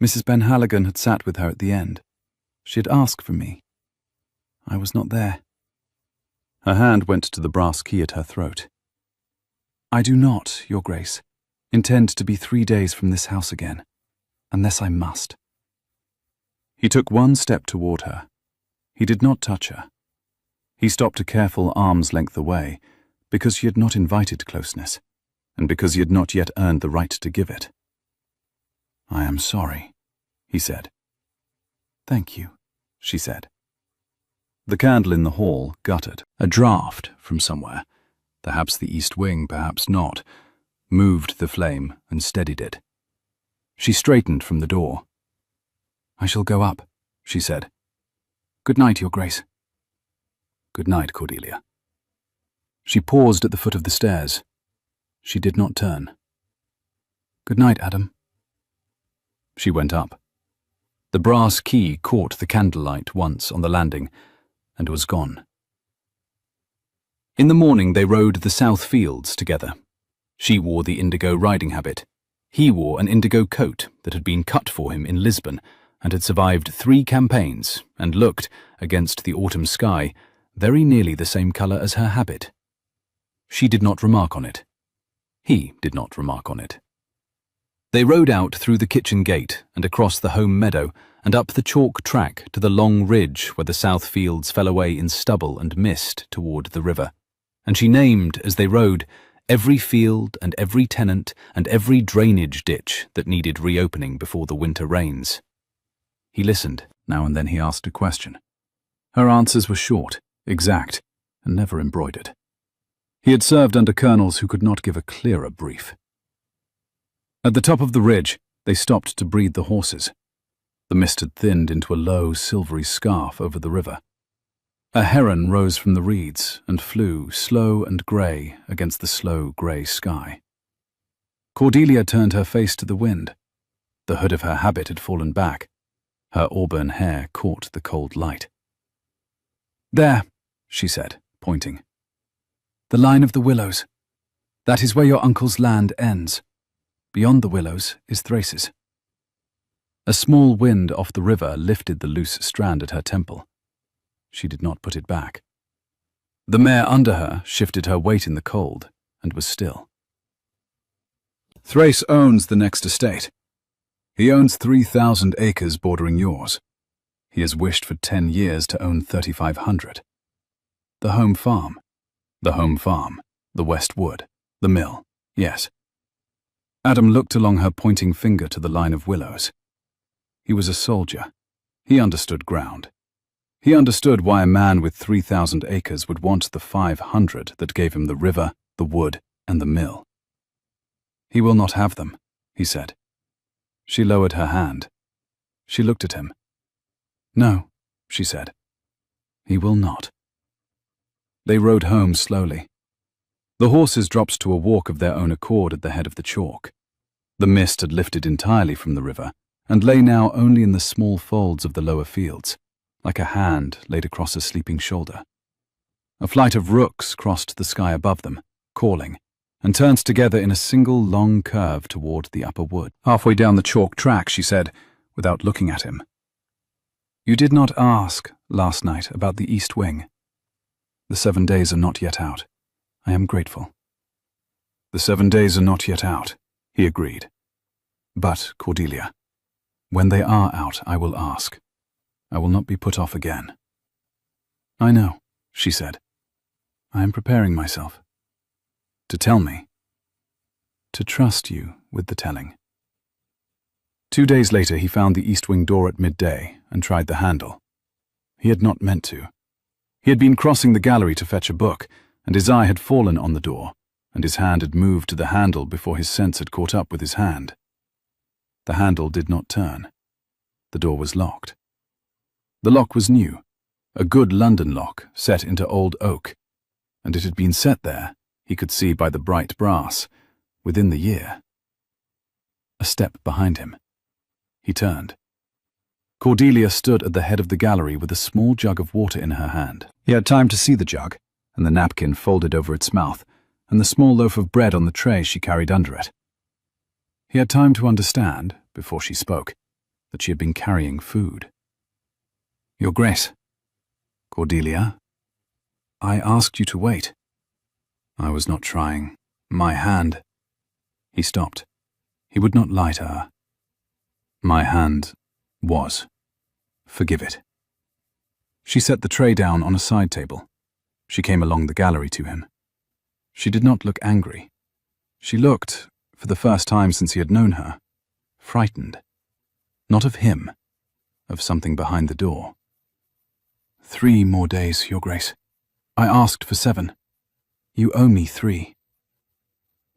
Mrs. Ben Halligan had sat with her at the end. She had asked for me. I was not there." Her hand went to the brass key at her throat. "I do not, Your Grace, intend to be 3 days from this house again, unless I must." He took 1 step toward her. He did not touch her. He stopped a careful arm's length away, because she had not invited closeness, and because he had not yet earned the right to give it. "I am sorry," he said. "Thank you," she said. The candle in the hall guttered. A draught from somewhere, perhaps the east wing, perhaps not, moved the flame and steadied it. She straightened from the door. "I shall go up," she said. "Good night, Your Grace." "Good night, Cordelia." She paused at the foot of the stairs. She did not turn. "Good night, Adam." She went up. The brass key caught the candlelight once on the landing and was gone. In the morning they rode the South Fields together. She wore the indigo riding habit. He wore an indigo coat that had been cut for him in Lisbon and had survived 3 campaigns and looked, against the autumn sky, very nearly the same colour as her habit. She did not remark on it. He did not remark on it. They rode out through the kitchen gate and across the home meadow and up the chalk track to the long ridge where the South Fields fell away in stubble and mist toward the river, and she named, as they rode, every field and every tenant and every drainage ditch that needed reopening before the winter rains. He listened. Now and then he asked a question. Her answers were short, exact, and never embroidered. He had served under colonels who could not give a clearer brief. At the top of the ridge, they stopped to breathe the horses. The mist had thinned into a low, silvery scarf over the river. A heron rose from the reeds and flew, slow and grey, against the slow, grey sky. Cordelia turned her face to the wind. The hood of her habit had fallen back. Her auburn hair caught the cold light. "There," she said, pointing. "The line of the willows. That is where your uncle's land ends. Beyond the willows is Thrace's." A small wind off the river lifted the loose strand at her temple. She did not put it back. The mare under her shifted her weight in the cold and was still. "Thrace owns the next estate. He owns 3,000 acres bordering yours. He has wished for 10 years to own 3,500. The home farm. The home farm. The West Wood. The mill. Yes." Adam looked along her pointing finger to the line of willows. He was a soldier. He understood ground. He understood why a man with 3,000 acres would want the 500 that gave him the river, the wood, and the mill. "He will not have them," he said. She lowered her hand. She looked at him. "No," she said. "He will not." They rode home slowly. The horses dropped to a walk of their own accord at the head of the chalk. The mist had lifted entirely from the river and lay now only in the small folds of the lower fields, like a hand laid across a sleeping shoulder. A flight of rooks crossed the sky above them, calling, and turned together in a single long curve toward the upper wood. Halfway down the chalk track, she said, without looking at him, "You did not ask last night about the east wing. The 7 days are not yet out. I am grateful." "The 7 days are not yet out," he agreed. "But, Cordelia, when they are out, I will ask. I will not be put off again." "I know," she said. "I am preparing myself." "To tell me?" "To trust you with the telling." 2 days later he found the east wing door at midday and tried the handle. He had not meant to. He had been crossing the gallery to fetch a book, and his eye had fallen on the door, and his hand had moved to the handle before his sense had caught up with his hand. The handle did not turn. The door was locked. The lock was new, a good London lock set into old oak, and it had been set there, he could see by the bright brass, within the year. A step behind him. He turned. Cordelia stood at the head of the gallery with a small jug of water in her hand. He had time to see the jug, and the napkin folded over its mouth, and the small loaf of bread on the tray she carried under it. He had time to understand, before she spoke, that she had been carrying food. "Your Grace." "Cordelia, I asked you to wait." "I was not trying. My hand—" He stopped. He would not lie to her. "My hand was. Forgive it." She set the tray down on a side table. She came along the gallery to him. She did not look angry. She looked, for the first time since he had known her, frightened. Not of him, of something behind the door. 3 more days, Your Grace. I asked for 7. You owe me 3.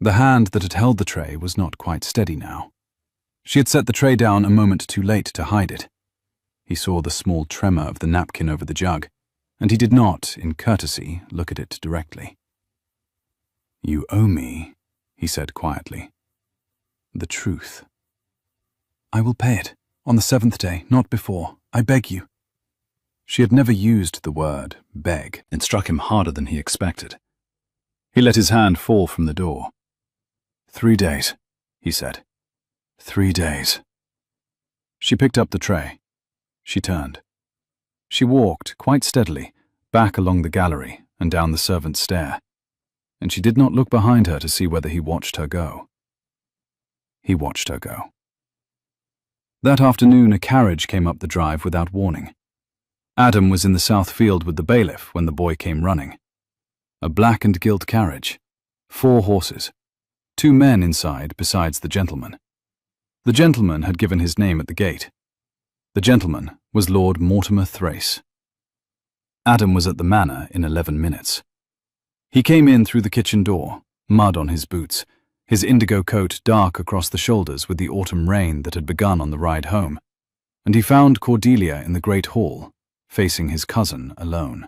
The hand that had held the tray was not quite steady now. She had set the tray down a moment too late to hide it. He saw the small tremor of the napkin over the jug, and he did not, in courtesy, look at it directly. "You owe me," he said quietly, "the truth." "I will pay it, on the 7th day, not before. I beg you." She had never used the word beg. It struck him harder than he expected. He let his hand fall from the door. 3 days, he said. 3 days. She picked up the tray. She turned. She walked, quite steadily, back along the gallery and down the servants' stair, and she did not look behind her to see whether he watched her go. He watched her go. That afternoon a carriage came up the drive without warning. Adam was in the south field with the bailiff when the boy came running. A black and gilt carriage, 4 horses, 2 men inside besides the gentleman. The gentleman had given his name at the gate. The gentleman was Lord Mortimer Thrace. Adam was at the Manor in 11 minutes. He came in through the kitchen door, mud on his boots, his indigo coat dark across the shoulders with the autumn rain that had begun on the ride home, and he found Cordelia in the great hall, facing his cousin alone.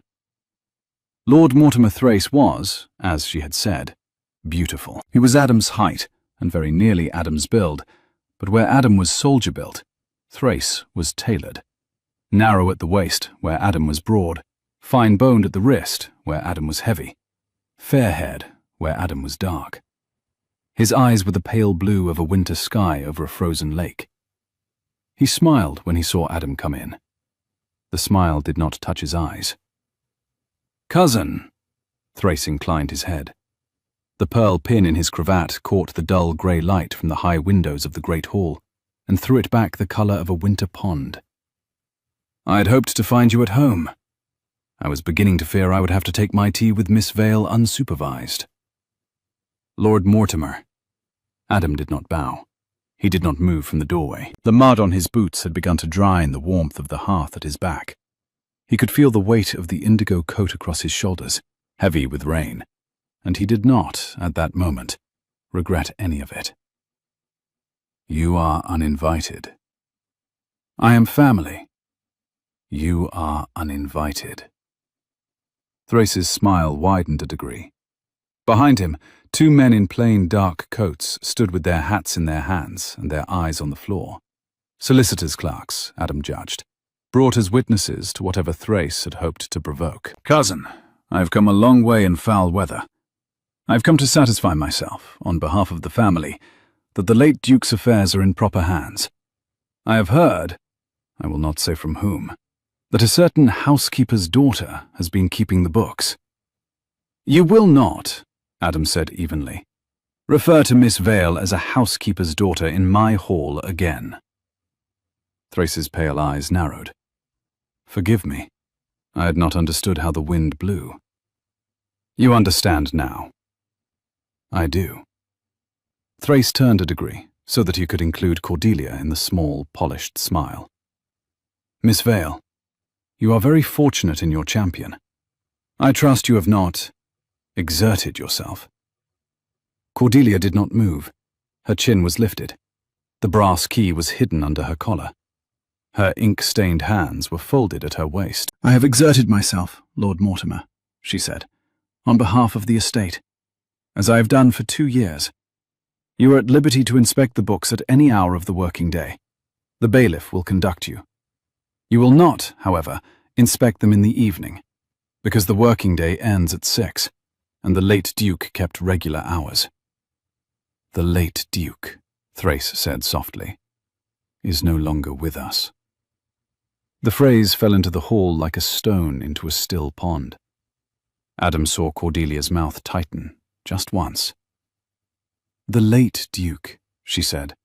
Lord Mortimer Thrace was, as she had said, beautiful. He was Adam's height, and very nearly Adam's build, but where Adam was soldier-built, Thrace was tailored. Narrow at the waist, where Adam was broad, fine-boned at the wrist, where Adam was heavy, fair-haired, where Adam was dark. His eyes were the pale blue of a winter sky over a frozen lake. He smiled when he saw Adam come in. The smile did not touch his eyes. "Cousin," Thrace inclined his head. The pearl pin in his cravat caught the dull grey light from the high windows of the great hall and threw it back the colour of a winter pond. "I had hoped to find you at home. I was beginning to fear I would have to take my tea with Miss Vale unsupervised." "Lord Mortimer." Adam did not bow. He did not move from the doorway. The mud on his boots had begun to dry in the warmth of the hearth at his back. He could feel the weight of the indigo coat across his shoulders, heavy with rain, and he did not, at that moment, regret any of it. "You are uninvited." "I am family." "You are uninvited." Thrace's smile widened a degree. Behind him, 2 men in plain dark coats stood with their hats in their hands and their eyes on the floor. Solicitors' clerks, Adam judged, brought as witnesses to whatever Thrace had hoped to provoke. "Cousin, I have come a long way in foul weather. I have come to satisfy myself, on behalf of the family, that the late Duke's affairs are in proper hands. I have heard, I will not say from whom, that a certain housekeeper's daughter has been keeping the books." "You will not," Adam said evenly, "refer to Miss Vale as a housekeeper's daughter in my hall again." Thrace's pale eyes narrowed. "Forgive me. I had not understood how the wind blew." "You understand now." "I do." Thrace turned a degree, so that he could include Cordelia in the small, polished smile. "Miss Vale, you are very fortunate in your champion. I trust you have not exerted yourself." Cordelia did not move. Her chin was lifted. The brass key was hidden under her collar. Her ink-stained hands were folded at her waist. "I have exerted myself, Lord Mortimer," she said, "on behalf of the estate, as I have done for 2 years. You are at liberty to inspect the books at any hour of the working day. The bailiff will conduct you. You will not, however, inspect them in the evening, because the working day ends at 6, and the late Duke kept regular hours." "The late Duke," Thrace said softly, "is no longer with us." The phrase fell into the hall like a stone into a still pond. Adam saw Cordelia's mouth tighten, just once. "The late Duke," she said,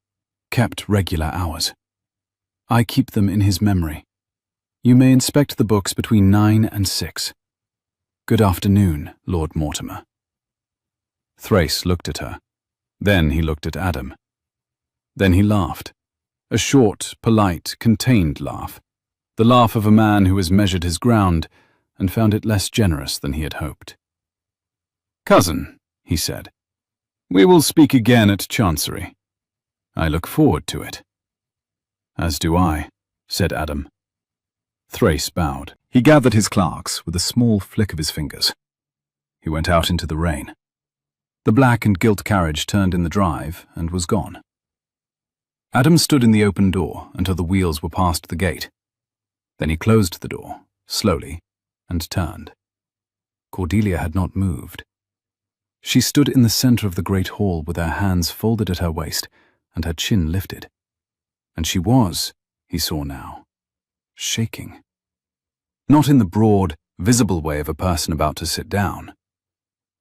"kept regular hours. I keep them in his memory. You may inspect the books between 9 and 6. Good afternoon, Lord Mortimer." Thrace looked at her. Then he looked at Adam. Then he laughed. A short, polite, contained laugh, the laugh of a man who has measured his ground and found it less generous than he had hoped. "Cousin," he said, "we will speak again at Chancery. I look forward to it." "As do I," said Adam. Thrace bowed. He gathered his clerks with a small flick of his fingers. He went out into the rain. The black and gilt carriage turned in the drive and was gone. Adam stood in the open door until the wheels were past the gate. Then he closed the door, slowly, and turned. Cordelia had not moved. She stood in the center of the great hall with her hands folded at her waist and her chin lifted. And she was, he saw now, shaking. Not in the broad, visible way of a person about to sit down.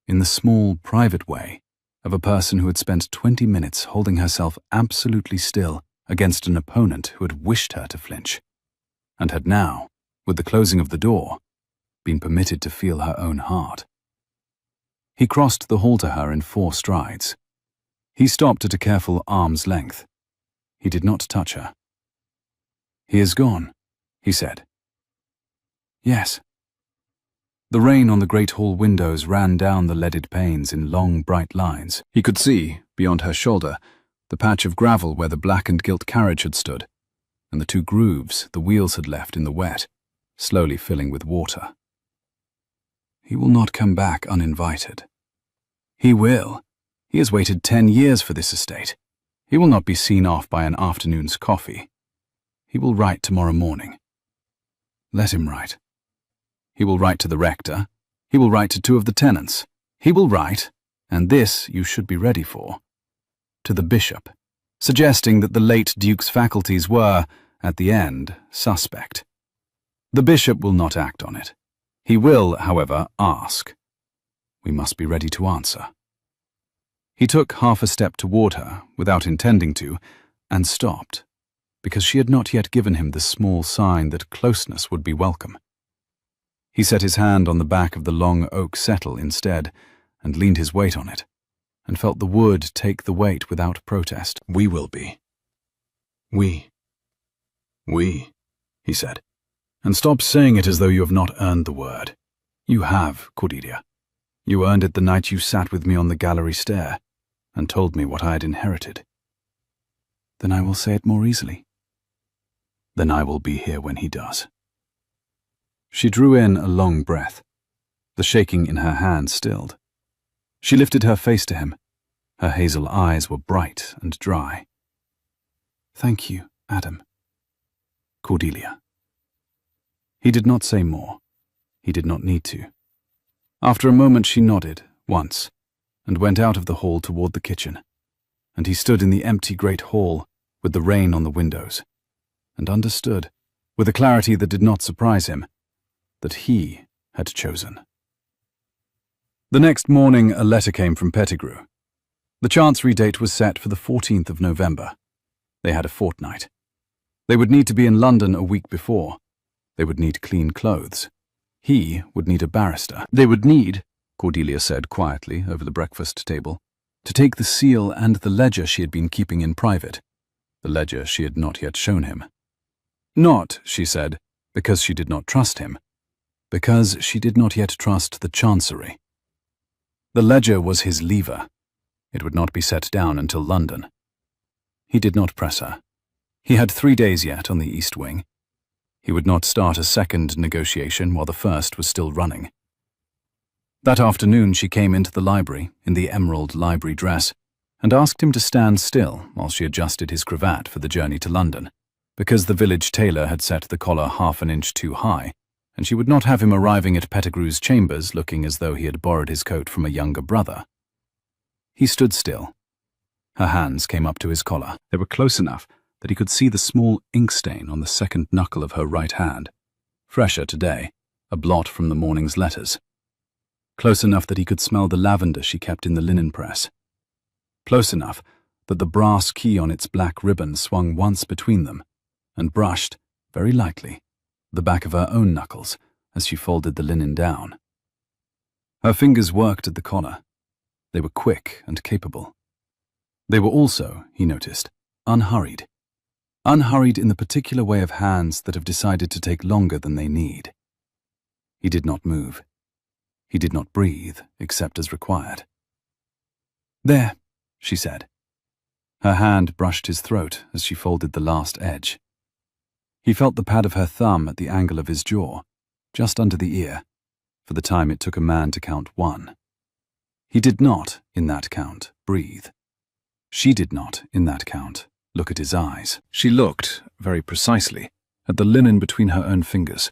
In the small, private way of a person who had spent 20 minutes holding herself absolutely still against an opponent who had wished her to flinch, and had now, with the closing of the door, been permitted to feel her own heart. He crossed the hall to her in 4 strides. He stopped at a careful arm's length. He did not touch her. "He is gone," he said. "Yes." The rain on the great hall windows ran down the leaded panes in long, bright lines. He could see, beyond her shoulder, the patch of gravel where the black and gilt carriage had stood, and the 2 grooves the wheels had left in the wet, slowly filling with water. He will not come back uninvited. He will. He has waited 10 years for this estate. He will not be seen off by an afternoon's coffee. He will write tomorrow morning. Let him write. He will write to the rector. He will write to 2 of the tenants. He will write, and this you should be ready for, to the bishop, suggesting that the late Duke's faculties were, at the end, suspect. The bishop will not act on it. He will, however, ask. We must be ready to answer. He took half a step toward her, without intending to, and stopped, because she had not yet given him the small sign that closeness would be welcome. He set his hand on the back of the long oak settle instead, and leaned his weight on it, and felt the wood take the weight without protest. "We will be. We, he said. "And stop saying it as though you have not earned the word. You have, Cordelia. You earned it the night you sat with me on the gallery stair, and told me what I had inherited." "Then I will say it more easily." "Then I will be here when he does." She drew in a long breath. The shaking in her hand stilled. She lifted her face to him. Her hazel eyes were bright and dry. "Thank you, Adam." "Cordelia." He did not say more. He did not need to. After a moment she nodded, once, and went out of the hall toward the kitchen, and he stood in the empty great hall with the rain on the windows, and understood, with a clarity that did not surprise him, that he had chosen. The next morning a letter came from Pettigrew. The Chancery date was set for the 14th of November. They had a fortnight. They would need to be in London a week before. They would need clean clothes. He would need a barrister. They would need, Cordelia said quietly over the breakfast table, to take the seal and the ledger she had been keeping in private, the ledger she had not yet shown him. Not, she said, because she did not trust him, because she did not yet trust the Chancery. The ledger was his lever. It would not be set down until London. He did not press her. He had 3 days yet on the East Wing. He would not start a second negotiation while the first was still running. That afternoon she came into the library in the emerald library dress and asked him to stand still while she adjusted his cravat for the journey to London, because the village tailor had set the collar half an inch too high, and she would not have him arriving at Pettigrew's chambers looking as though he had borrowed his coat from a younger brother. He stood still. Her hands came up to his collar. They were close enough that he could see the small ink stain on the second knuckle of her right hand, fresher today, a blot from the morning's letters. Close enough that he could smell the lavender she kept in the linen press. Close enough that the brass key on its black ribbon swung once between them and brushed, very lightly, the back of her own knuckles as she folded the linen down. Her fingers worked at the collar. They were quick and capable. They were also, he noticed, unhurried. unhurried in the particular way of hands that have decided to take longer than they need. He did not move. He did not breathe, except as required. "There," she said. Her hand brushed his throat as she folded the last edge. He felt the pad of her thumb at the angle of his jaw, just under the ear, for the time it took a man to count 1. He did not, in that count, breathe. She did not, in that count, look at his eyes. She looked, very precisely, at the linen between her own fingers,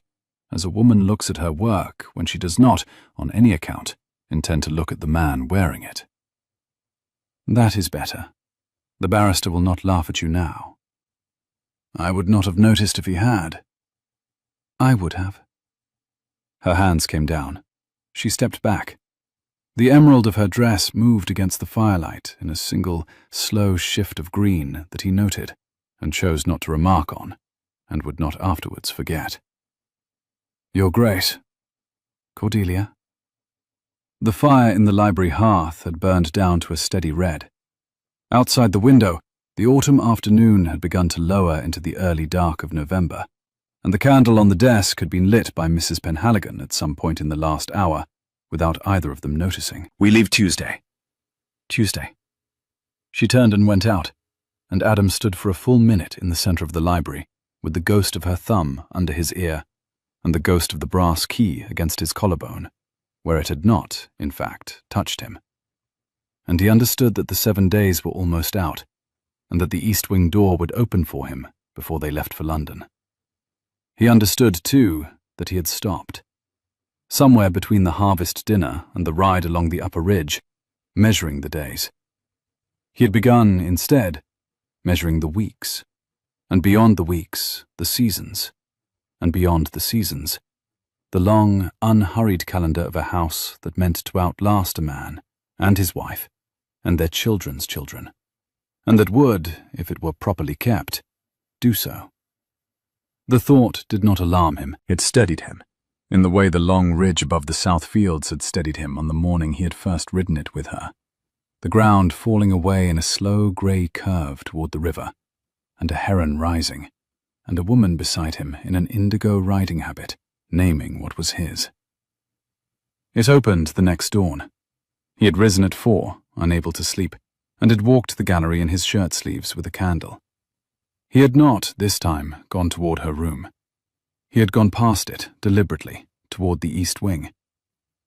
as a woman looks at her work when she does not, on any account, intend to look at the man wearing it. "That is better. The barrister will not laugh at you now." "I would not have noticed if he had." "I would have." Her hands came down. She stepped back. The emerald of her dress moved against the firelight in a single, slow shift of green that he noted and chose not to remark on, and would not afterwards forget. "Your Grace." "Cordelia?" The fire in the library hearth had burned down to a steady red. Outside the window, the autumn afternoon had begun to lower into the early dark of November, and the candle on the desk had been lit by Mrs. Penhaligon at some point in the last hour, without either of them noticing. "We leave Tuesday." "Tuesday." She turned and went out, and Adam stood for a full minute in the center of the library, with the ghost of her thumb under his ear, and the ghost of the brass key against his collarbone, where it had not, in fact, touched him. And he understood that the 7 days were almost out, and that the east wing door would open for him before they left for London. He understood, too, that he had stopped. Somewhere between the harvest dinner and the ride along the upper ridge, measuring the days. He had begun, instead, measuring the weeks, and beyond the weeks, the seasons, and beyond the seasons, the long, unhurried calendar of a house that meant to outlast a man and his wife and their children's children, and that would, if it were properly kept, do so. The thought did not alarm him. It steadied him, in the way the long ridge above the south fields had steadied him on the morning he had first ridden it with her, the ground falling away in a slow grey curve toward the river, and a heron rising, and a woman beside him in an indigo riding habit, naming what was his. It opened the next dawn. He had risen at 4, unable to sleep, and had walked the gallery in his shirt sleeves with a candle. He had not, this time, gone toward her room. He had gone past it, deliberately, toward the east wing.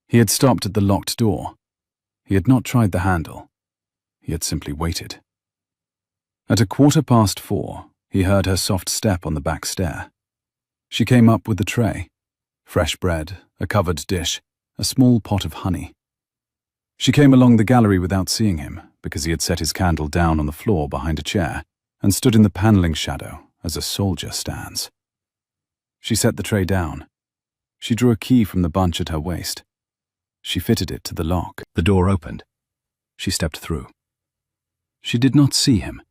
He had stopped at the locked door. He had not tried the handle. He had simply waited. At 4:15, he heard her soft step on the back stair. She came up with the tray, fresh bread, a covered dish, a small pot of honey. She came along the gallery without seeing him, because he had set his candle down on the floor behind a chair and stood in the panelling shadow as a soldier stands. She set the tray down. She drew a key from the bunch at her waist. She fitted it to the lock. The door opened. She stepped through. She did not see him.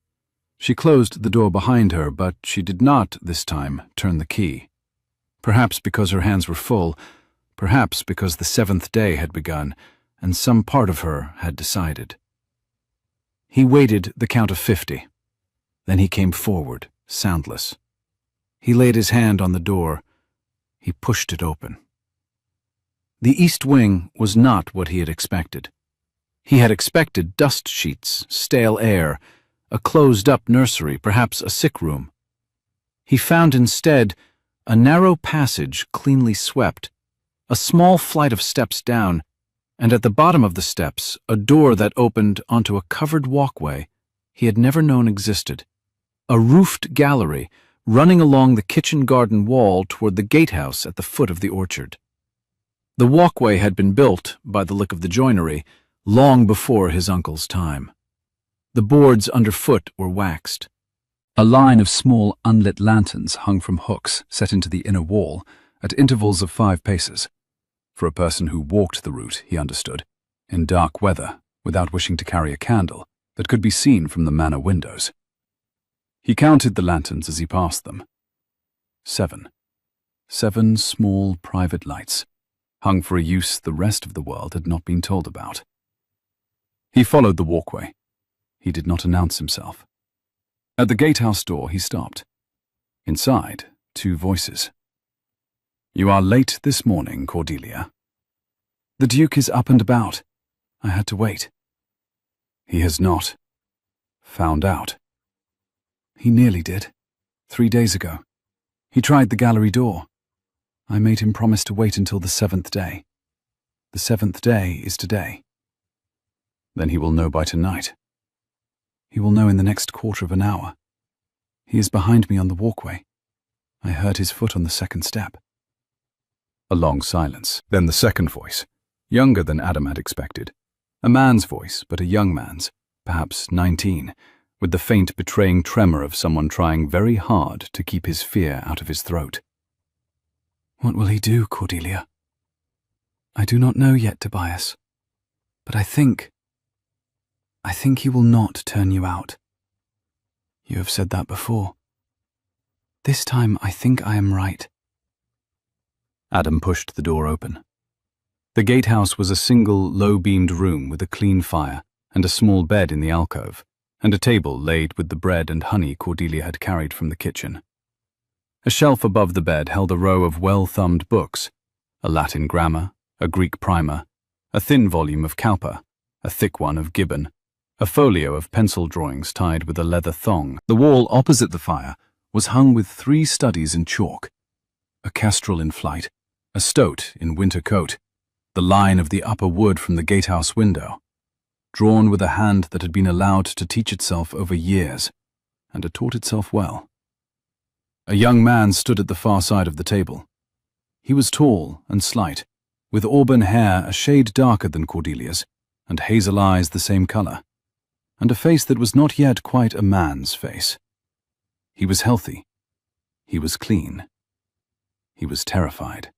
She closed the door behind her, but she did not, this time, turn the key. Perhaps because her hands were full, perhaps because the 7th day had begun, and some part of her had decided. He waited the count of 50. Then he came forward, soundless. He laid his hand on the door. He pushed it open. The east wing was not what he had expected. He had expected dust sheets, stale air, a closed-up nursery, perhaps a sick room. He found instead a narrow passage cleanly swept, a small flight of steps down, and at the bottom of the steps a door that opened onto a covered walkway he had never known existed, a roofed gallery running along the kitchen garden wall toward the gatehouse at the foot of the orchard. The walkway had been built, by the look of the joinery, long before his uncle's time. The boards underfoot were waxed. A line of small unlit lanterns hung from hooks set into the inner wall at intervals of 5 paces. For a person who walked the route, he understood, in dark weather, without wishing to carry a candle, that could be seen from the manor windows. He counted the lanterns as he passed them. 7. 7 small private lights, hung for a use the rest of the world had not been told about. He followed the walkway. He did not announce himself. At the gatehouse door, he stopped. Inside, 2 voices. "You are late this morning, Cordelia." "The Duke is up and about. I had to wait." "He has not found out." "He nearly did. 3 days ago. He tried the gallery door. I made him promise to wait until the 7th day. The 7th day is today." "Then he will know by tonight." "He will know in the next quarter of an hour. He is behind me on the walkway. I heard his foot on the 2nd step." A long silence. Then the second voice, younger than Adam had expected. A man's voice, but a young man's, perhaps 19, with the faint betraying tremor of someone trying very hard to keep his fear out of his throat. "What will he do, Cordelia?" "I do not know yet, Tobias. But I think he will not turn you out. You have said that before. This time I think I am right." Adam pushed the door open. The gatehouse was a single, low-beamed room with a clean fire and a small bed in the alcove, and a table laid with the bread and honey Cordelia had carried from the kitchen. A shelf above the bed held a row of well-thumbed books, a Latin grammar, a Greek primer, a thin volume of Cowper, a thick one of Gibbon, a folio of pencil drawings tied with a leather thong. The wall opposite the fire was hung with 3 studies in chalk: a kestrel in flight, a stoat in winter coat, the line of the upper wood from the gatehouse window, drawn with a hand that had been allowed to teach itself over years, and had taught itself well. A young man stood at the far side of the table. He was tall and slight, with auburn hair a shade darker than Cordelia's, and hazel eyes the same color, and a face that was not yet quite a man's face. He was healthy. He was clean. He was terrified.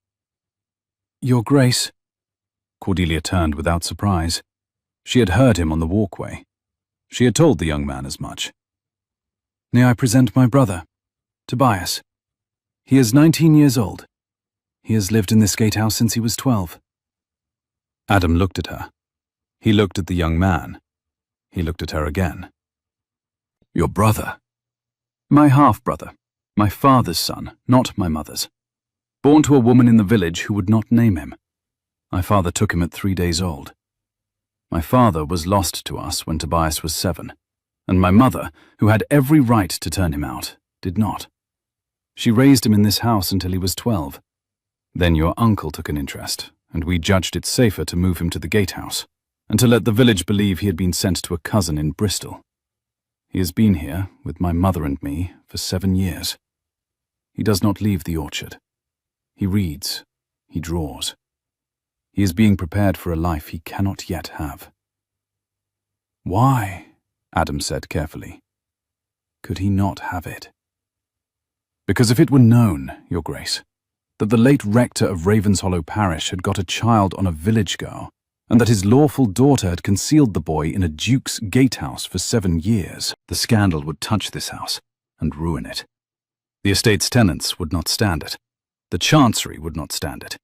"Your Grace." Cordelia turned without surprise. She had heard him on the walkway. She had told the young man as much. "May I present my brother, Tobias? He is 19 years old. He has lived in this gatehouse since he was 12. Adam looked at her. He looked at the young man. He looked at her again. "Your brother?" "My half-brother. My father's son, not my mother's. Born to a woman in the village who would not name him. My father took him at 3 days old. My father was lost to us when Tobias was 7, and my mother, who had every right to turn him out, did not. She raised him in this house until he was 12. Then your uncle took an interest, and we judged it safer to move him to the gatehouse, and to let the village believe he had been sent to a cousin in Bristol. He has been here, with my mother and me, for 7 years. He does not leave the orchard. He reads. He draws. He is being prepared for a life he cannot yet have." "Why?" Adam said carefully. "Could he not have it?" "Because if it were known, Your Grace, that the late rector of Ravenshollow Parish had got a child on a village girl, and that his lawful daughter had concealed the boy in a duke's gatehouse for 7 years, the scandal would touch this house and ruin it. The estate's tenants would not stand it. The chancery would not stand it.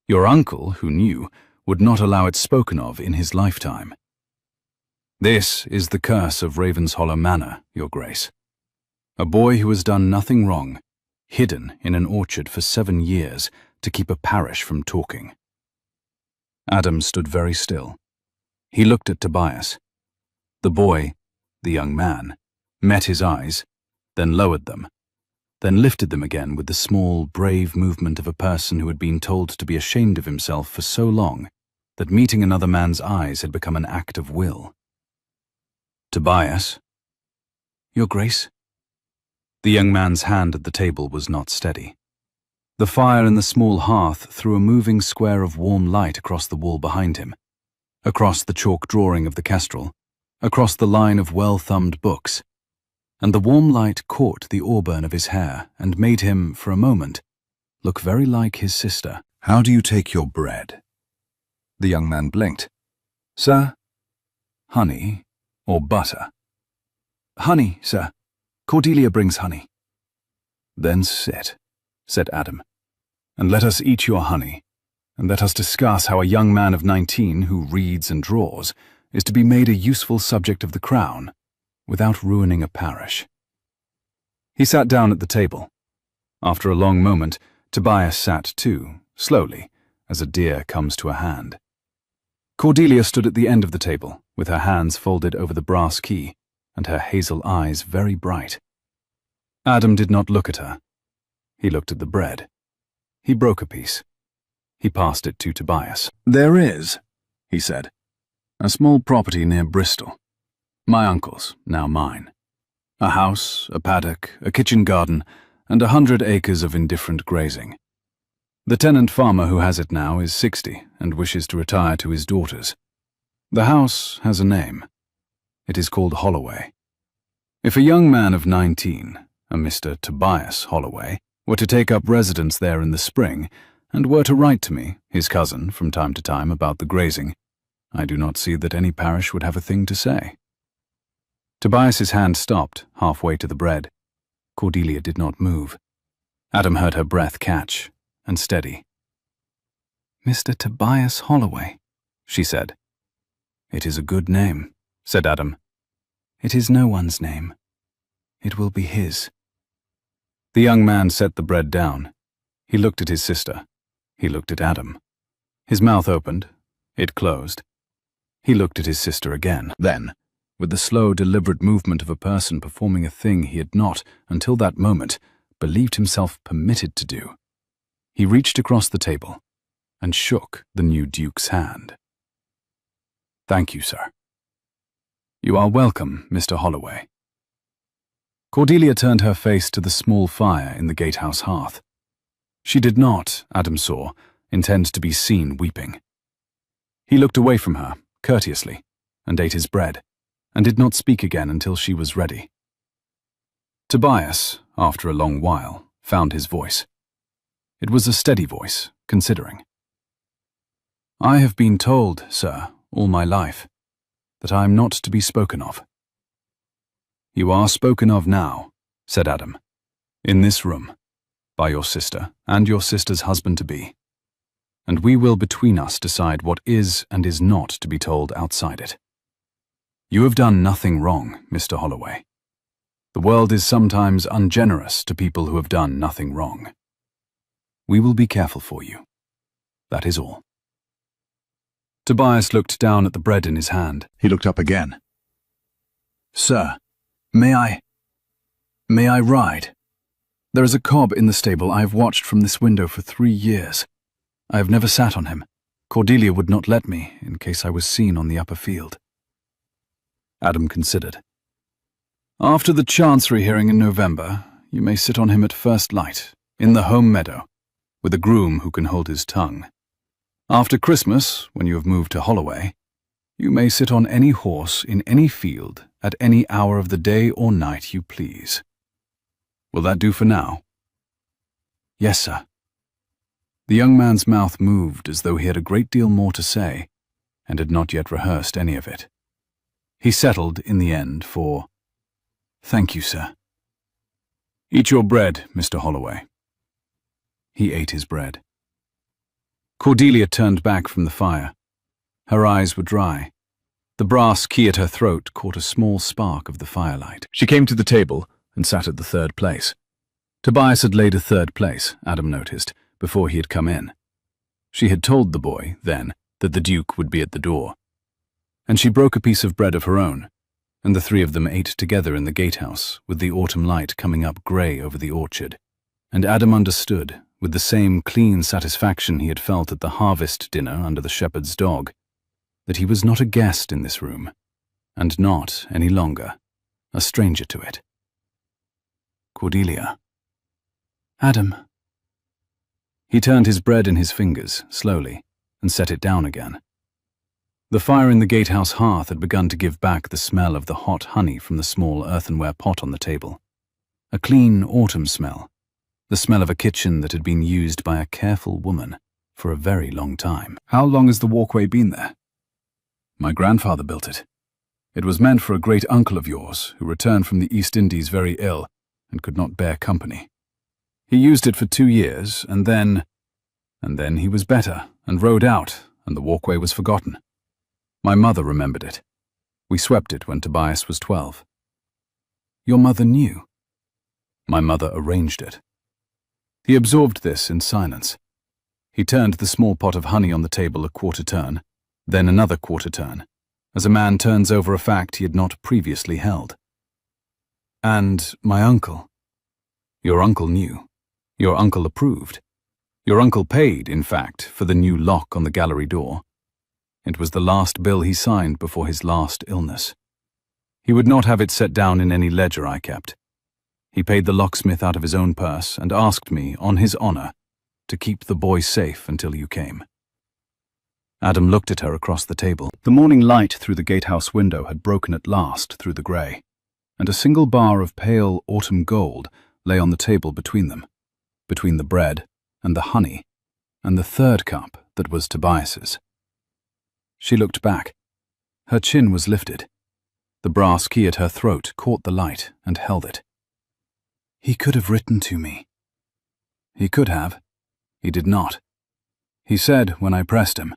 Your uncle, who knew, would not allow it spoken of in his lifetime. This is the curse of Ravenshollow Manor, Your Grace. A boy who has done nothing wrong, hidden in an orchard for 7 years to keep a parish from talking." Adam stood very still. He looked at Tobias. The boy, the young man, met his eyes, then lowered them, then lifted them again with the small, brave movement of a person who had been told to be ashamed of himself for so long that meeting another man's eyes had become an act of will. "Tobias." "Your Grace?" The young man's hand at the table was not steady. The fire in the small hearth threw a moving square of warm light across the wall behind him, across the chalk drawing of the kestrel, across the line of well-thumbed books, and the warm light caught the auburn of his hair and made him, for a moment, look very like his sister. "How do you take your bread?" The young man blinked. "Sir?" "Honey or butter?" "Honey, sir. Cordelia brings honey." "Then sit," said Adam, "and let us eat your honey, and let us discuss how a young man of 19 who reads and draws is to be made a useful subject of the crown without ruining a parish." He sat down at the table. After a long moment, Tobias sat too, slowly, as a deer comes to a hand. Cordelia stood at the end of the table, with her hands folded over the brass key, and her hazel eyes very bright. Adam did not look at her. He looked at the bread. He broke a piece. He passed it to Tobias. "There is," he said, "a small property near Bristol. My uncle's, now mine. A house, a paddock, a kitchen garden, and 100 acres of indifferent grazing. The tenant farmer who has it now is 60 and wishes to retire to his daughters. The house has a name. It is called Holloway. If a young man of 19, a Mr. Tobias Holloway, were to take up residence there in the spring, and were to write to me, his cousin, from time to time about the grazing, I do not see that any parish would have a thing to say." Tobias's hand stopped halfway to the bread. Cordelia did not move. Adam heard her breath catch and steady. "Mr. Tobias Holloway," she said. "It is a good name," said Adam. "It is no one's name. It will be his." The young man set the bread down. He looked at his sister. He looked at Adam. His mouth opened. It closed. He looked at his sister again. Then, with the slow, deliberate movement of a person performing a thing he had not, until that moment, believed himself permitted to do, he reached across the table and shook the new Duke's hand. "Thank you, sir." "You are welcome, Mr. Holloway." Cordelia turned her face to the small fire in the gatehouse hearth. She did not, Adam saw, intend to be seen weeping. He looked away from her, courteously, and ate his bread, and did not speak again until she was ready. Tobias, after a long while, found his voice. It was a steady voice, considering. "I have been told, sir, all my life, that I am not to be spoken of." "You are spoken of now," said Adam, "in this room, by your sister and your sister's husband-to-be, and we will between us decide what is and is not to be told outside it. You have done nothing wrong, Mr. Holloway. The world is sometimes ungenerous to people who have done nothing wrong. We will be careful for you. That is all." Tobias looked down at the bread in his hand. He looked up again. "Sir, may I ride? There is a cob in the stable I have watched from this window for 3 years. I have never sat on him. Cordelia would not let me, in case I was seen on the upper field." Adam considered. "After the Chancery hearing in November, you may sit on him at first light, in the home meadow, with a groom who can hold his tongue. After Christmas, when you have moved to Holloway, you may sit on any horse in any field at any hour of the day or night you please. Will that do for now?" "Yes, sir." The young man's mouth moved as though he had a great deal more to say, and had not yet rehearsed any of it. He settled, in the end, for, "Thank you, sir." "Eat your bread, Mr. Holloway." He ate his bread. Cordelia turned back from the fire. Her eyes were dry. The brass key at her throat caught a small spark of the firelight. She came to the table and sat at the third place. Tobias had laid a third place, Adam noticed, before he had come in. She had told the boy, then, that the Duke would be at the door. And she broke a piece of bread of her own, and the three of them ate together in the gatehouse, with the autumn light coming up grey over the orchard. And Adam understood, with the same clean satisfaction he had felt at the harvest dinner under the shepherd's dog, that he was not a guest in this room, and not, any longer, a stranger to it. "Cordelia." "Adam." He turned his bread in his fingers, slowly, and set it down again. The fire in the gatehouse hearth had begun to give back the smell of the hot honey from the small earthenware pot on the table. A clean autumn smell, the smell of a kitchen that had been used by a careful woman for a very long time. "How long has the walkway been there?" "My grandfather built it. It was meant for a great uncle of yours who returned from the East Indies very ill and could not bear company. He used it for 2 years, and then he was better and rode out, and the walkway was forgotten. My mother remembered it. We swept it when Tobias was 12. "Your mother knew?" My mother arranged it." He absorbed this in silence. He turned the small pot of honey on the table a quarter turn, then another quarter turn, as a man turns over a fact he had not previously held. "And my uncle. Your uncle knew. Your uncle approved. Your uncle paid, in fact, for the new lock on the gallery door. It was the last bill he signed before his last illness. He would not have it set down in any ledger I kept. He paid the locksmith out of his own purse and asked me, on his honor, to keep the boy safe until you came." Adam looked at her across the table. The morning light through the gatehouse window had broken at last through the grey, and a single bar of pale autumn gold lay on the table between them, between the bread and the honey, and the third cup that was Tobias's. She looked back. Her chin was lifted. The brass key at her throat caught the light and held it. "He could have written to me." He could have. He did not. He said, when I pressed him,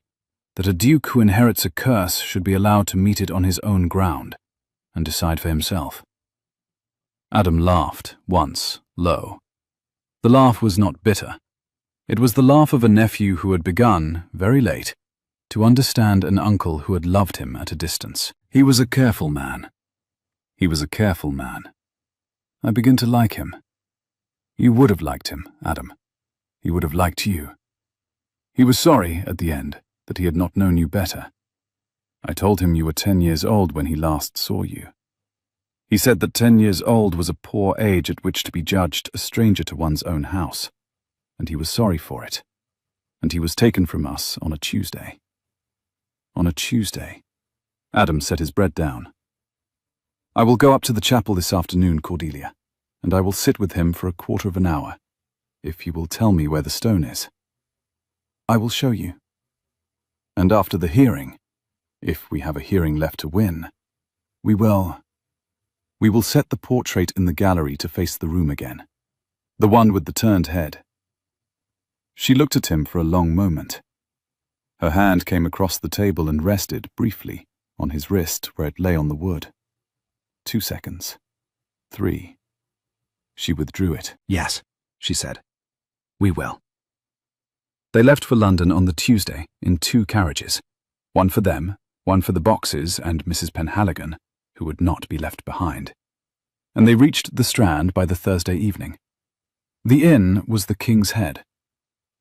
that a duke who inherits a curse should be allowed to meet it on his own ground and decide for himself. Adam laughed, once, low. The laugh was not bitter. It was the laugh of a nephew who had begun, very late, to understand an uncle who had loved him at a distance. He was a careful man. He was a careful man. I begin to like him. You would have liked him, Adam. He would have liked you. He was sorry, at the end, that he had not known you better. I told him you were 10 years old when he last saw you. He said that 10 years old was a poor age at which to be judged a stranger to one's own house, and he was sorry for it. And he was taken from us on a Tuesday. On a Tuesday. Adam set his bread down. "I will go up to the chapel this afternoon, Cordelia, and I will sit with him for a quarter of an hour, if you will tell me where the stone is. I will show you. And after the hearing, if we have a hearing left to win, we will set the portrait in the gallery to face the room again, the one with the turned head." She looked at him for a long moment. Her hand came across the table and rested, briefly, on his wrist where it lay on the wood. 2 seconds. 3. She withdrew it. "Yes," she said. "We will." They left for London on the Tuesday in 2 carriages, one for them, one for the Boxes and Mrs. Penhaligon, who would not be left behind. And they reached the Strand by the Thursday evening. The inn was the King's Head.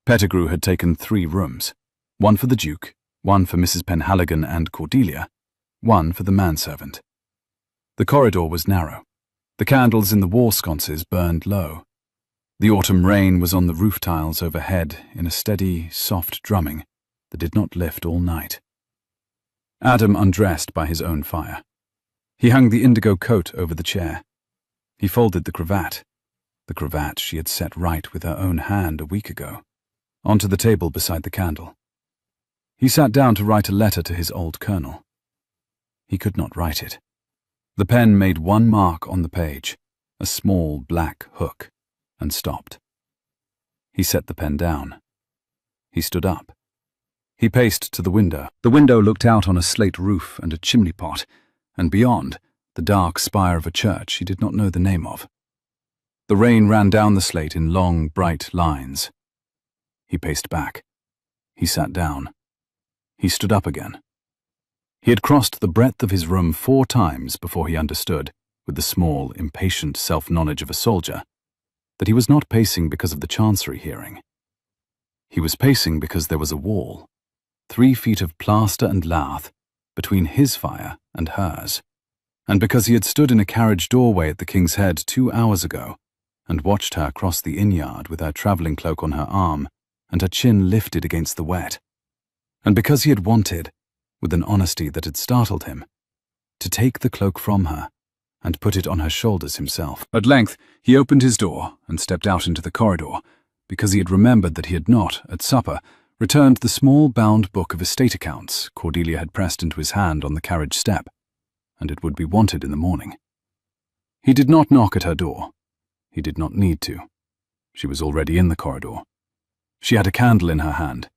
Pettigrew had taken 3 rooms, one for the Duke, one for Mrs. Penhaligon and Cordelia, one for the manservant. The corridor was narrow. The candles in the war sconces burned low. The autumn rain was on the roof tiles overhead in a steady, soft drumming that did not lift all night. Adam undressed by his own fire. He hung the indigo coat over the chair. He folded the cravat she had set right with her own hand a week ago, onto the table beside the candle. He sat down to write a letter to his old colonel. He could not write it. The pen made one mark on the page, a small black hook, and stopped. He set the pen down. He stood up. He paced to the window. The window looked out on a slate roof and a chimney pot, and beyond, the dark spire of a church he did not know the name of. The rain ran down the slate in long, bright lines. He paced back. He sat down. He stood up again. He had crossed the breadth of his room 4 times before he understood, with the small, impatient self-knowledge of a soldier, that he was not pacing because of the Chancery hearing. He was pacing because there was a wall, 3 feet of plaster and lath, between his fire and hers, and because he had stood in a carriage doorway at the King's Head 2 hours ago and watched her cross the inn-yard with her travelling cloak on her arm and her chin lifted against the wet, and because he had wanted, with an honesty that had startled him, to take the cloak from her and put it on her shoulders himself. At length, he opened his door and stepped out into the corridor, because he had remembered that he had not, at supper, returned the small bound book of estate accounts Cordelia had pressed into his hand on the carriage step, and it would be wanted in the morning. He did not knock at her door. He did not need to. She was already in the corridor. She had a candle in her hand.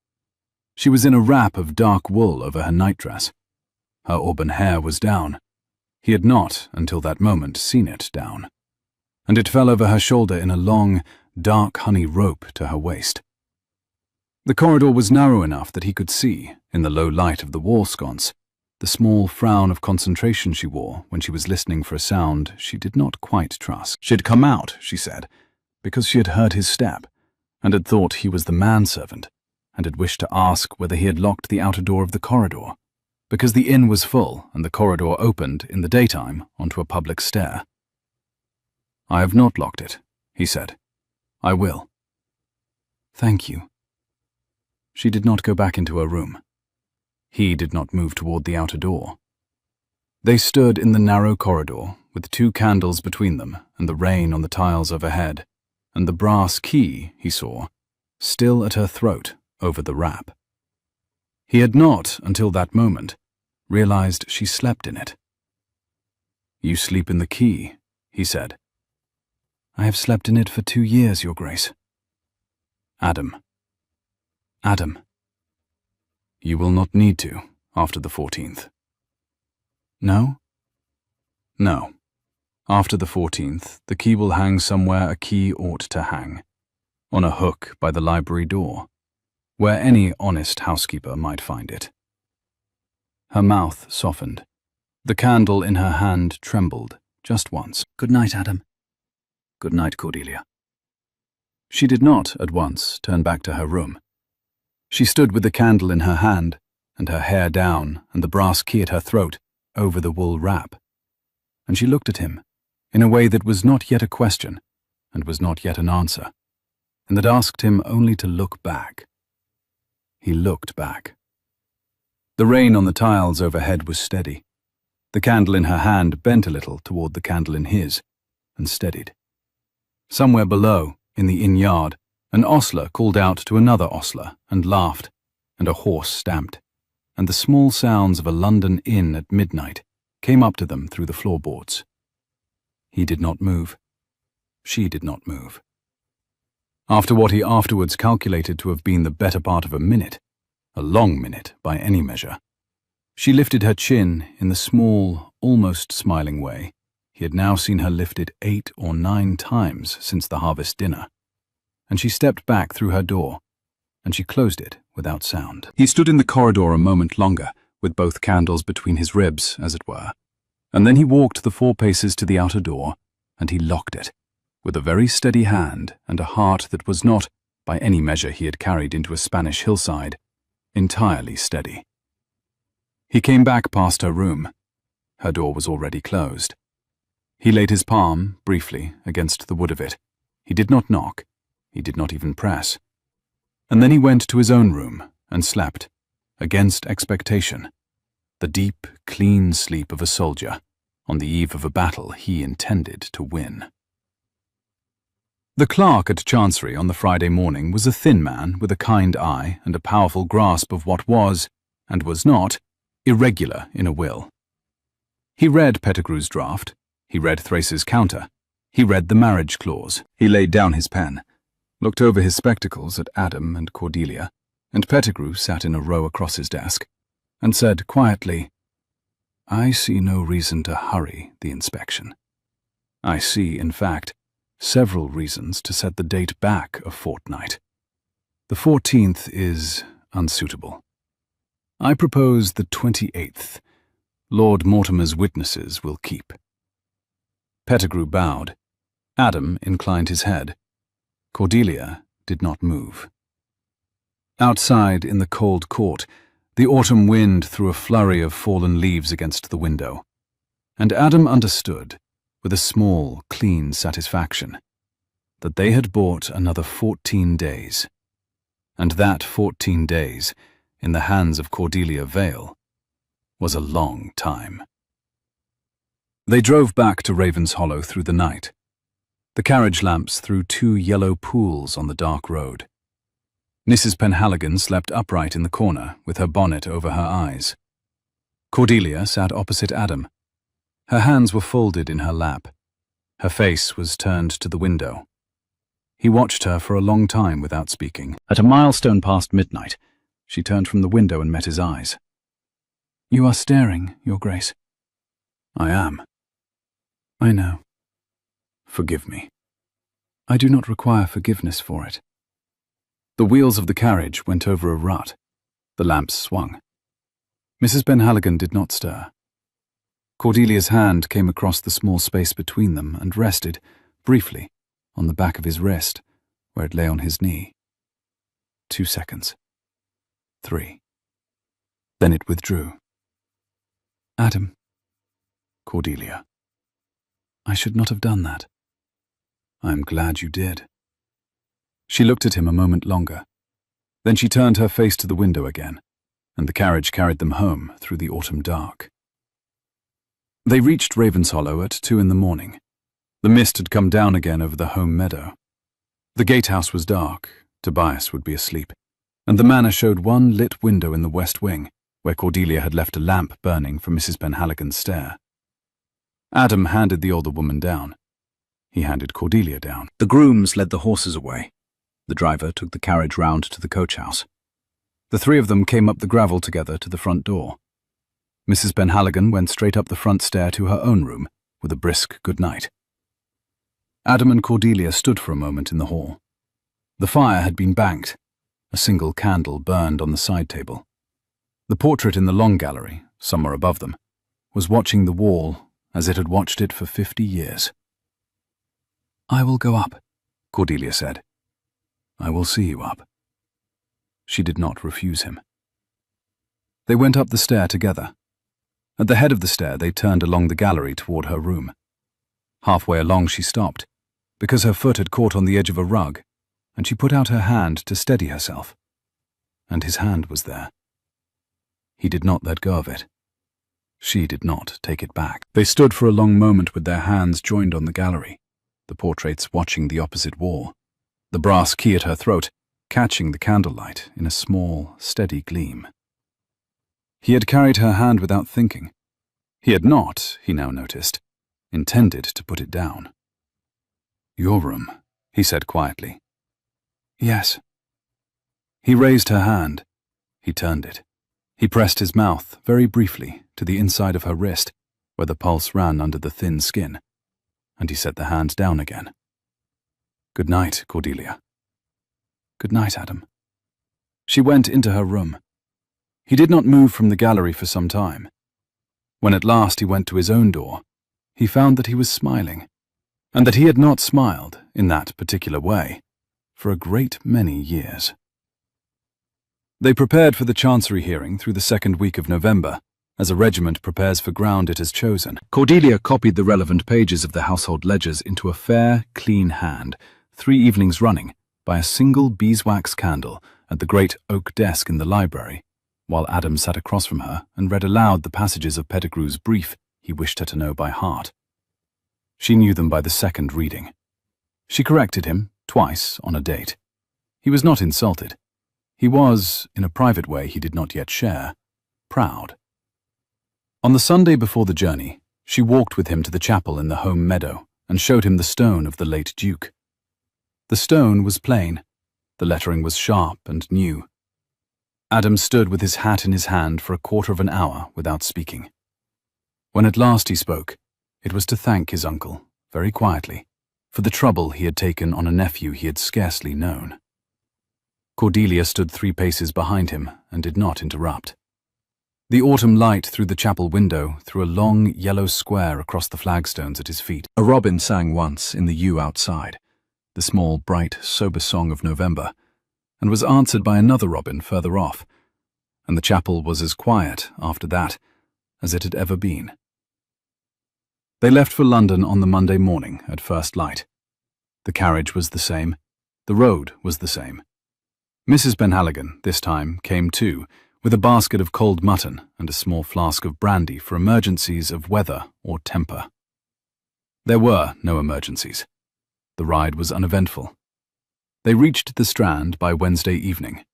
She was in a wrap of dark wool over her nightdress. Her auburn hair was down. He had not, until that moment, seen it down. and it fell over her shoulder in a long, dark honey rope to her waist. The corridor was narrow enough that he could see, in the low light of the wall sconce, the small frown of concentration she wore when she was listening for a sound she did not quite trust. She had come out, she said, because she had heard his step, and had thought he was the manservant, and had wished to ask whether he had locked the outer door of the corridor, because the inn was full and the corridor opened in the daytime onto a public stair. "I have not locked it," he said. "I will." "Thank you." She did not go back into her room. He did not move toward the outer door. They stood in the narrow corridor, with 2 candles between them and the rain on the tiles overhead, and the brass key, he saw, still at her throat over the wrap. He had not, until that moment, realized she slept in it. "You sleep in the key," he said. "I have slept in it for 2 years, Your Grace." Adam. Adam. "You will not need to, after the 14th. "No?" "No. After the 14th, the key will hang somewhere a key ought to hang, on a hook by the library door, where any honest housekeeper might find it." Her mouth softened. The candle in her hand trembled, just once. "Good night, Adam." "Good night, Cordelia." She did not, at once, turn back to her room. She stood with the candle in her hand, and her hair down, and the brass key at her throat, over the wool wrap. And she looked at him, in a way that was not yet a question, and was not yet an answer, and that asked him only to look back. He looked back. The rain on the tiles overhead was steady. The candle in her hand bent a little toward the candle in his, and steadied. Somewhere below, in the inn yard, an ostler called out to another ostler and laughed, and a horse stamped, and the small sounds of a London inn at midnight came up to them through the floorboards. He did not move. She did not move. After what he afterwards calculated to have been the better part of a minute, a long minute by any measure, she lifted her chin in the small, almost smiling way he had now seen her lifted 8 or 9 times since the harvest dinner, and she stepped back through her door, and she closed it without sound. He stood in the corridor a moment longer, with both candles between his ribs, as it were, and then he walked the 4 paces to the outer door, and he locked it, with a very steady hand and a heart that was not, by any measure he had carried into a Spanish hillside, entirely steady. He came back past her room. Her door was already closed. He laid his palm, briefly, against the wood of it. He did not knock. He did not even press. And then he went to his own room and slept, against expectation, the deep, clean sleep of a soldier on the eve of a battle he intended to win. The clerk at Chancery on the Friday morning was a thin man with a kind eye and a powerful grasp of what was, and was not, irregular in a will. He read Pettigrew's draft. He read Thrace's counter. He read the marriage clause. He laid down his pen, looked over his spectacles at Adam and Cordelia, and Pettigrew sat in a row across his desk, and said quietly, "I see no reason to hurry the inspection. I see, in fact, several reasons to set the date back a fortnight. The 14th is unsuitable. I propose the 28th. Lord Mortimer's witnesses will keep." Pettigrew bowed. Adam inclined his head. Cordelia did not move. Outside, in the cold court, the autumn wind threw a flurry of fallen leaves against the window, and Adam understood, with a small, clean satisfaction, that they had bought another 14 days, and that 14 days, in the hands of Cordelia Vale, was a long time. They drove back to Raven's Hollow through the night. The carriage lamps threw 2 yellow pools on the dark road. Mrs. Penhaligon slept upright in the corner, with her bonnet over her eyes. Cordelia sat opposite Adam. Her hands were folded in her lap. Her face was turned to the window. He watched her for a long time without speaking. At a milestone past midnight, she turned from the window and met his eyes. "You are staring, Your Grace." "I am." "I know. Forgive me. I do not require forgiveness for it. The wheels of the carriage went over a rut. The lamps swung. Mrs. Penhaligon did not stir. Cordelia's hand came across the small space between them and rested, briefly, on the back of his wrist, where it lay on his knee. 2 seconds. 3. Then it withdrew. Adam. Cordelia. I should not have done that. I am glad you did. She looked at him a moment longer. Then she turned her face to the window again, and the carriage carried them home through the autumn dark. They reached Ravenshollow at 2 a.m. The mist had come down again over the home meadow. The gatehouse was dark, Tobias would be asleep, and the manor showed one lit window in the west wing, where Cordelia had left a lamp burning for Mrs. Penhaligon's stair. Adam handed the older woman down. He handed Cordelia down. The grooms led the horses away. The driver took the carriage round to the coach-house. The three of them came up the gravel together to the front door. Mrs. Penhaligon went straight up the front stair to her own room, with a brisk good night. Adam and Cordelia stood for a moment in the hall. The fire had been banked. A single candle burned on the side table. The portrait in the long gallery, somewhere above them, was watching the wall as it had watched it for 50 years. I will go up, Cordelia said. I will see you up. She did not refuse him. They went up the stair together. At the head of the stair, they turned along the gallery toward her room. Halfway along, she stopped, because her foot had caught on the edge of a rug, and she put out her hand to steady herself. And his hand was there. He did not let go of it. She did not take it back. They stood for a long moment with their hands joined on the gallery, the portraits watching the opposite wall, the brass key at her throat, catching the candlelight in a small, steady gleam. He had carried her hand without thinking. He had not, he now noticed, intended to put it down. Your room, he said quietly. Yes. He raised her hand. He turned it. He pressed his mouth, very briefly, to the inside of her wrist, where the pulse ran under the thin skin, and he set the hand down again. Good night, Cordelia. Good night, Adam. She went into her room. He did not move from the gallery for some time. When at last he went to his own door, he found that he was smiling, and that he had not smiled, in that particular way, for a great many years. They prepared for the Chancery hearing through the second week of November, as a regiment prepares for ground it has chosen. Cordelia copied the relevant pages of the household ledgers into a fair, clean hand, 3 evenings running, by a single beeswax candle at the great oak desk in the library, while Adam sat across from her and read aloud the passages of Pettigrew's brief he wished her to know by heart. She knew them by the second reading. She corrected him, twice, on a date. He was not insulted. He was, in a private way he did not yet share, proud. On the Sunday before the journey, she walked with him to the chapel in the home meadow and showed him the stone of the late Duke. The stone was plain. The lettering was sharp and new. Adam stood with his hat in his hand for a quarter of an hour without speaking. When at last he spoke, it was to thank his uncle, very quietly, for the trouble he had taken on a nephew he had scarcely known. Cordelia stood 3 paces behind him and did not interrupt. The autumn light through the chapel window threw a long yellow square across the flagstones at his feet. A robin sang once in the yew outside, the small, bright, sober song of November, and was answered by another robin further off, and the chapel was as quiet after that as it had ever been. They left for London on the Monday morning at first light. The carriage was the same. The road was the same. Mrs. Penhaligon, this time, came too, with a basket of cold mutton and a small flask of brandy for emergencies of weather or temper. There were no emergencies. The ride was uneventful. They reached the Strand by Wednesday evening.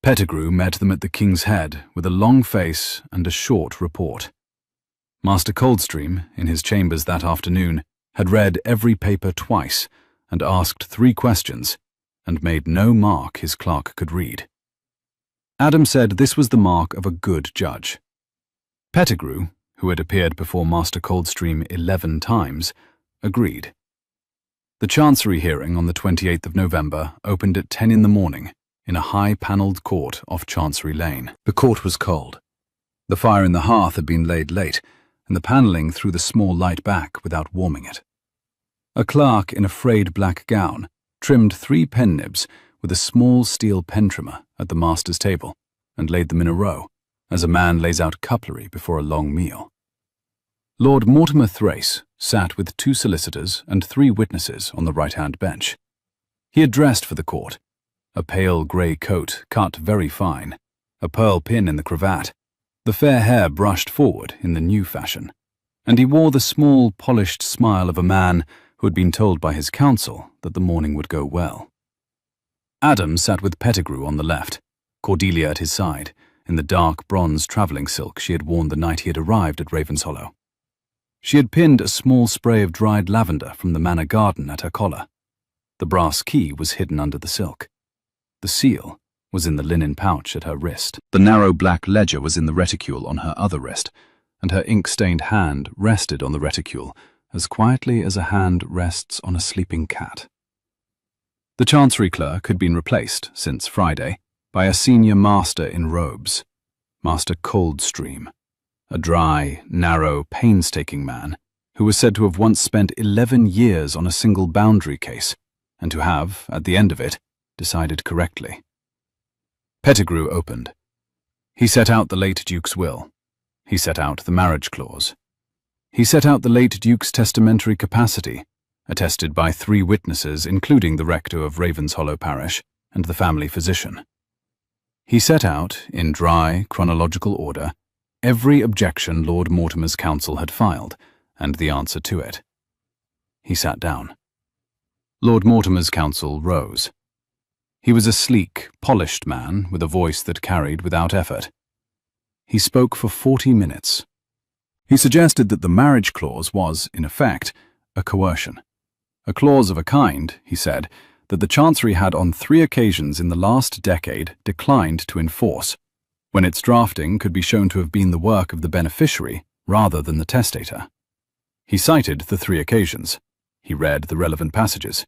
Pettigrew met them at the King's Head with a long face and a short report. Master Coldstream, in his chambers that afternoon, had read every paper twice and asked 3 questions, and made no mark his clerk could read. Adam said this was the mark of a good judge. Pettigrew, who had appeared before Master Coldstream 11 times, agreed. The Chancery hearing on the 28th of November opened at 10 in the morning in a high-panelled court off Chancery Lane. The court was cold. The fire in the hearth had been laid late, and the panelling threw the small light back without warming it. A clerk in a frayed black gown trimmed 3 pen nibs with a small steel pen trimmer at the master's table and laid them in a row, as a man lays out cutlery before a long meal. Lord Mortimer Thrace sat with 2 solicitors and 3 witnesses on the right-hand bench. He had dressed for the court, a pale grey coat cut very fine, a pearl pin in the cravat, the fair hair brushed forward in the new fashion, and he wore the small, polished smile of a man who had been told by his counsel that the morning would go well. Adam sat with Pettigrew on the left, Cordelia at his side, in the dark bronze travelling silk she had worn the night he had arrived at Ravenshollow. She had pinned a small spray of dried lavender from the manor garden at her collar. The brass key was hidden under the silk. The seal was in the linen pouch at her wrist. The narrow black ledger was in the reticule on her other wrist, and her ink-stained hand rested on the reticule as quietly as a hand rests on a sleeping cat. The Chancery clerk had been replaced, since Friday, by a senior master in robes, Master Coldstream, a dry, narrow, painstaking man who was said to have once spent 11 years on a single boundary case and to have, at the end of it, decided correctly. Pettigrew opened. He set out the late Duke's will. He set out the marriage clause. He set out the late Duke's testamentary capacity, attested by 3 witnesses including the rector of Ravenshollow parish and the family physician. He set out, in dry, chronological order, every objection Lord Mortimer's counsel had filed, and the answer to it. He sat down. Lord Mortimer's counsel rose. He was a sleek, polished man with a voice that carried without effort. He spoke for 40 minutes. He suggested that the marriage clause was, in effect, a coercion. A clause of a kind, he said, that the Chancery had on 3 occasions in the last decade declined to enforce, when its drafting could be shown to have been the work of the beneficiary rather than the testator. He cited the 3 occasions. He read the relevant passages.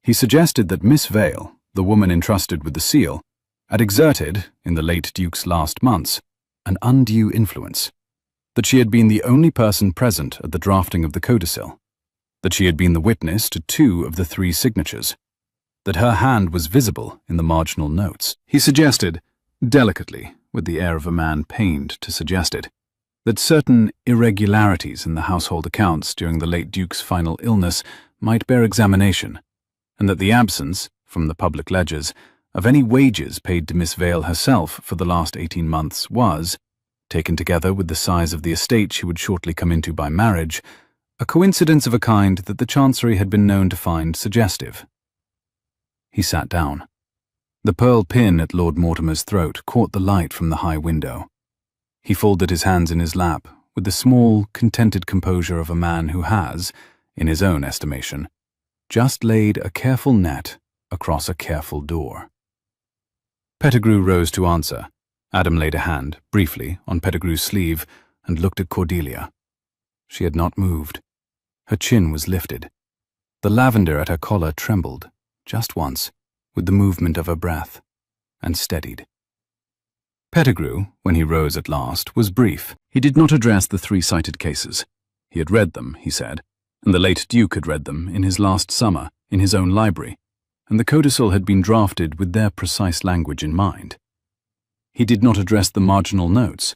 He suggested that Miss Vale, the woman entrusted with the seal, had exerted, in the late Duke's last months, an undue influence, that she had been the only person present at the drafting of the codicil, that she had been the witness to 2 of the 3 signatures, that her hand was visible in the marginal notes. He suggested, delicately, with the air of a man pained to suggest it, that certain irregularities in the household accounts during the late Duke's final illness might bear examination, and that the absence, from the public ledgers, of any wages paid to Miss Vale herself for the last 18 months was, taken together with the size of the estate she would shortly come into by marriage, a coincidence of a kind that the Chancery had been known to find suggestive. He sat down. The pearl pin at Lord Mortimer's throat caught the light from the high window. He folded his hands in his lap with the small, contented composure of a man who has, in his own estimation, just laid a careful net across a careful door. Pettigrew rose to answer. Adam laid a hand, briefly, on Pettigrew's sleeve and looked at Cordelia. She had not moved. Her chin was lifted. The lavender at her collar trembled, just once, with the movement of her breath, and steadied. Pettigrew, when he rose at last, was brief. He did not address the 3 cited cases. He had read them, he said, and the late Duke had read them in his last summer, in his own library, and the codicil had been drafted with their precise language in mind. He did not address the marginal notes.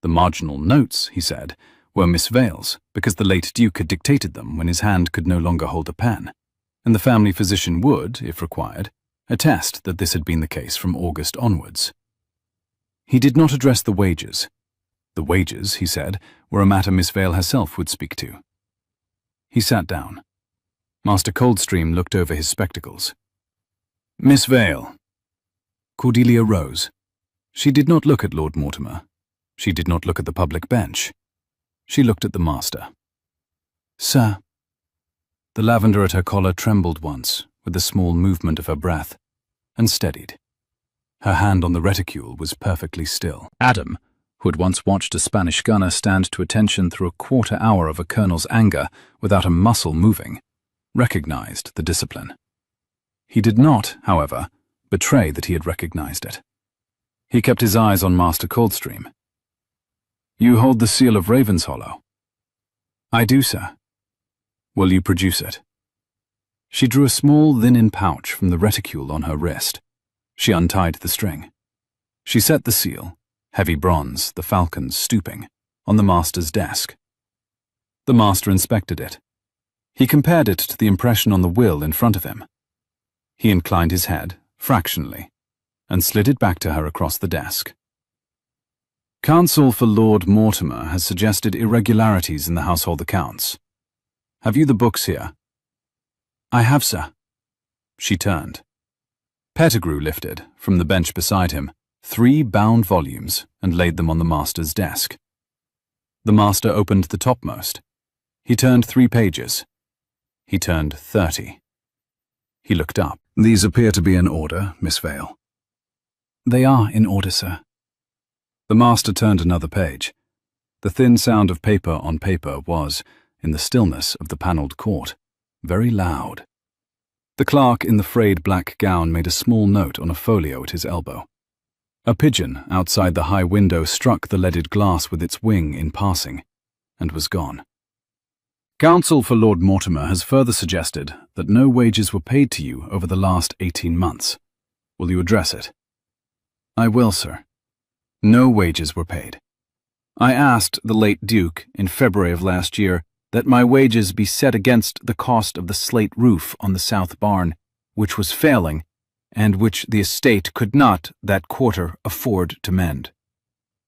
The marginal notes, he said, were Miss Vale's, because the late Duke had dictated them when his hand could no longer hold a pen, and the family physician would, if required, attest that this had been the case from August onwards. He did not address the wages. The wages, he said, were a matter Miss Vale herself would speak to. He sat down. Master Coldstream looked over his spectacles. Miss Vale. Cordelia rose. She did not look at Lord Mortimer. She did not look at the public bench. She looked at the master. Sir. The lavender at her collar trembled once, with a small movement of her breath, and steadied. Her hand on the reticule was perfectly still. Adam, who had once watched a Spanish gunner stand to attention through a quarter hour of a colonel's anger without a muscle moving, recognized the discipline. He did not, however, betray that he had recognized it. He kept his eyes on Master Coldstream. "You hold the seal of Ravenshollow?" "I do, sir." "Will you produce it?" She drew a small linen pouch from the reticule on her wrist. She untied the string. She set the seal, heavy bronze, the falcon stooping, on the master's desk. The master inspected it. He compared it to the impression on the will in front of him. He inclined his head, fractionally, and slid it back to her across the desk. "Counsel for Lord Mortimer has suggested irregularities in the household accounts. Have you the books here?" "I have, sir." She turned. Pettigrew lifted, from the bench beside him, 3 bound volumes and laid them on the master's desk. The master opened the topmost. He turned 3 pages. He turned 30. He looked up. "These appear to be in order, Miss Vale." "They are in order, sir." The master turned another page. The thin sound of paper on paper was, in the stillness of the panelled court, very loud. The clerk in the frayed black gown made a small note on a folio at his elbow. A pigeon outside the high window struck the leaded glass with its wing in passing, and was gone. "Counsel for Lord Mortimer has further suggested that no wages were paid to you over the last 18 months. Will you address it?" "I will, sir. No wages were paid. I asked the late Duke, in February of last year, that my wages be set against the cost of the slate roof on the south barn, which was failing, and which the estate could not, that quarter, afford to mend.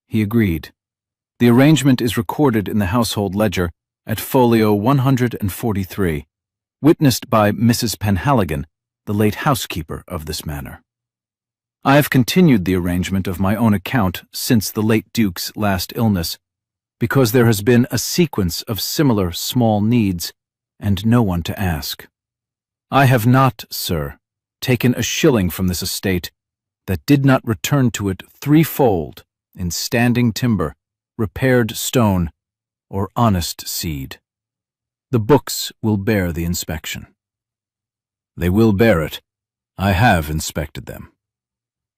He agreed. The arrangement is recorded in the household ledger at folio 143, witnessed by Mrs. Penhaligon, the late housekeeper of this manor. I have continued the arrangement of my own account since the late Duke's last illness, because there has been a sequence of similar small needs, and no one to ask. I have not, sir, taken a shilling from this estate that did not return to it 3-fold in standing timber, repaired stone, or honest seed. The books will bear the inspection." "They will bear it. I have inspected them.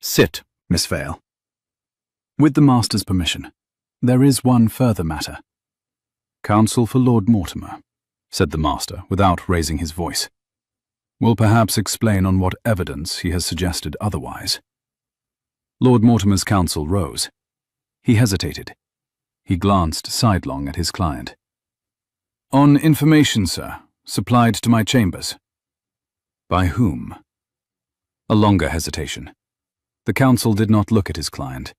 Sit, Miss Vale." "With the master's permission, there is one further matter." "Counsel for Lord Mortimer," said the master without raising his voice, "will perhaps explain on what evidence he has suggested otherwise." Lord Mortimer's counsel rose. He hesitated. He glanced sidelong at his client. "On information, sir, supplied to my chambers." "By whom?" A longer hesitation. The counsel did not look at his client.